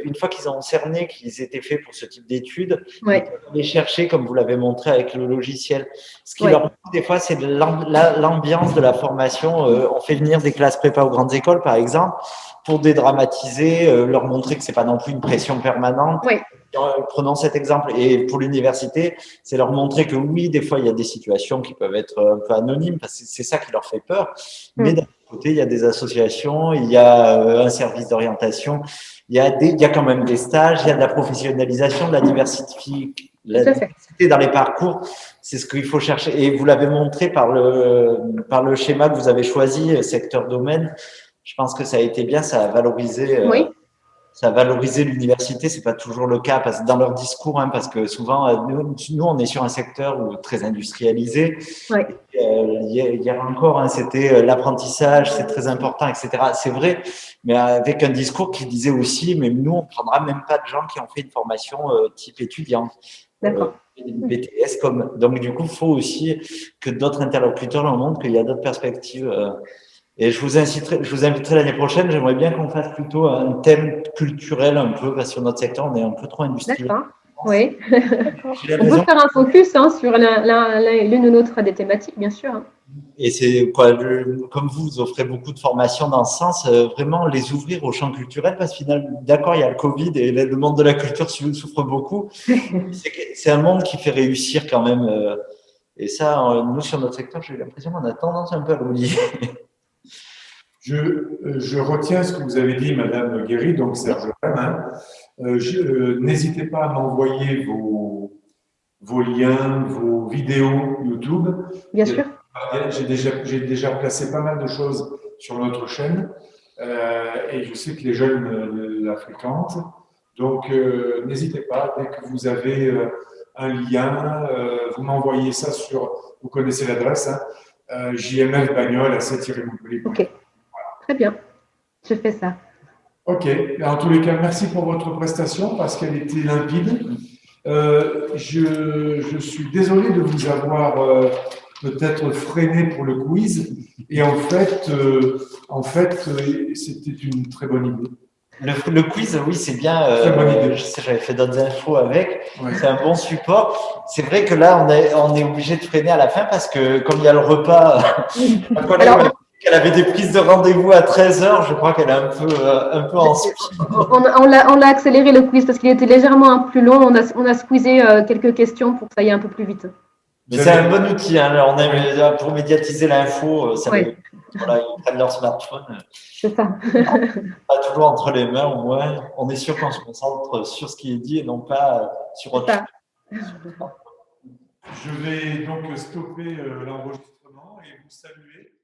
Speaker 3: une fois qu'ils ont cerné qu'ils étaient faits pour ce type d'études, ils peuvent aller chercher, comme vous l'avez montré avec le logiciel. Ce qui leur manque des fois, c'est l'ambiance de la formation. On fait venir des classes prépa aux grandes écoles, par exemple, pour dédramatiser, leur montrer que c'est pas non plus une pression permanente.
Speaker 1: Oui.
Speaker 3: Prenons cet exemple. Et pour l'université, c'est leur montrer que oui, des fois, il y a des situations qui peuvent être un peu anonymes, parce que c'est ça qui leur fait peur. Mais d'un côté, il y a des associations, il y a un service d'orientation, il y a quand même des stages, il y a de la professionnalisation, de la diversité dans les parcours. C'est ce qu'il faut chercher. Et vous l'avez montré par le schéma que vous avez choisi, secteur domaine. Je pense que ça a été bien, ça a valorisé. Ça a valorisé l'université, c'est pas toujours le cas dans leur discours, parce que souvent nous on est sur un secteur très industrialisé. Hier encore, c'était l'apprentissage, c'est très important, etc. C'est vrai, mais avec un discours qui disait aussi, mais nous on prendra même pas de gens qui ont fait une formation type étudiante. Une BTS donc du coup, il faut aussi que d'autres interlocuteurs leur montrent qu'il y a d'autres perspectives. Et je vous inviterai l'année prochaine. J'aimerais bien qu'on fasse plutôt un thème culturel un peu, parce que sur notre secteur, on est un peu trop industriel.
Speaker 1: D'accord. Oui. On peut faire un focus sur l'une ou l'autre des thématiques, bien sûr.
Speaker 3: Et c'est comme vous offrez beaucoup de formations dans ce sens, vraiment les ouvrir au champ culturel, parce que finalement, d'accord, il y a le Covid et le monde de la culture souffre beaucoup. C'est un monde qui fait réussir quand même. Et ça, nous, sur notre secteur, j'ai l'impression qu'on a tendance un peu à l'oublier.
Speaker 5: Je retiens ce que vous avez dit, Madame Guéry, donc Serge Rem. N'hésitez pas à m'envoyer vos liens, vos vidéos YouTube.
Speaker 1: Bien sûr.
Speaker 5: J'ai déjà placé pas mal de choses sur notre chaîne et je sais que les jeunes la fréquentent. Donc, n'hésitez pas, dès que vous avez un lien, vous m'envoyez ça vous connaissez l'adresse, JMF Bagnole à 7-Montpellier.
Speaker 1: Ok. Très bien, je fais ça.
Speaker 5: Ok, en tous les cas, merci pour votre prestation parce qu'elle était limpide. Je suis désolé de vous avoir peut-être freiné pour le quiz et en fait, c'était une très bonne idée.
Speaker 3: Le quiz, oui, c'est bien. Je sais, j'avais fait d'autres infos avec.
Speaker 5: Ouais.
Speaker 3: C'est un bon support. C'est vrai que là, on est obligé de freiner à la fin parce que comme il y a le repas, qu'elle avait des prises de rendez-vous à 13h. Je crois qu'elle est un peu en speed.
Speaker 1: On l'a accéléré le quiz parce qu'il était légèrement plus long. On a squeezé quelques questions pour que ça aille un peu plus vite.
Speaker 3: Mais c'est un bon outil. Hein. On aime, pour médiatiser l'info,
Speaker 1: Ouais.
Speaker 3: voilà, ils prennent leur smartphone.
Speaker 1: C'est ça.
Speaker 3: Pas toujours entre les mains, au moins. On est sûr qu'on se concentre sur ce qui est dit et non pas sur autre chose.
Speaker 5: Je vais donc stopper l'enregistrement et vous saluer.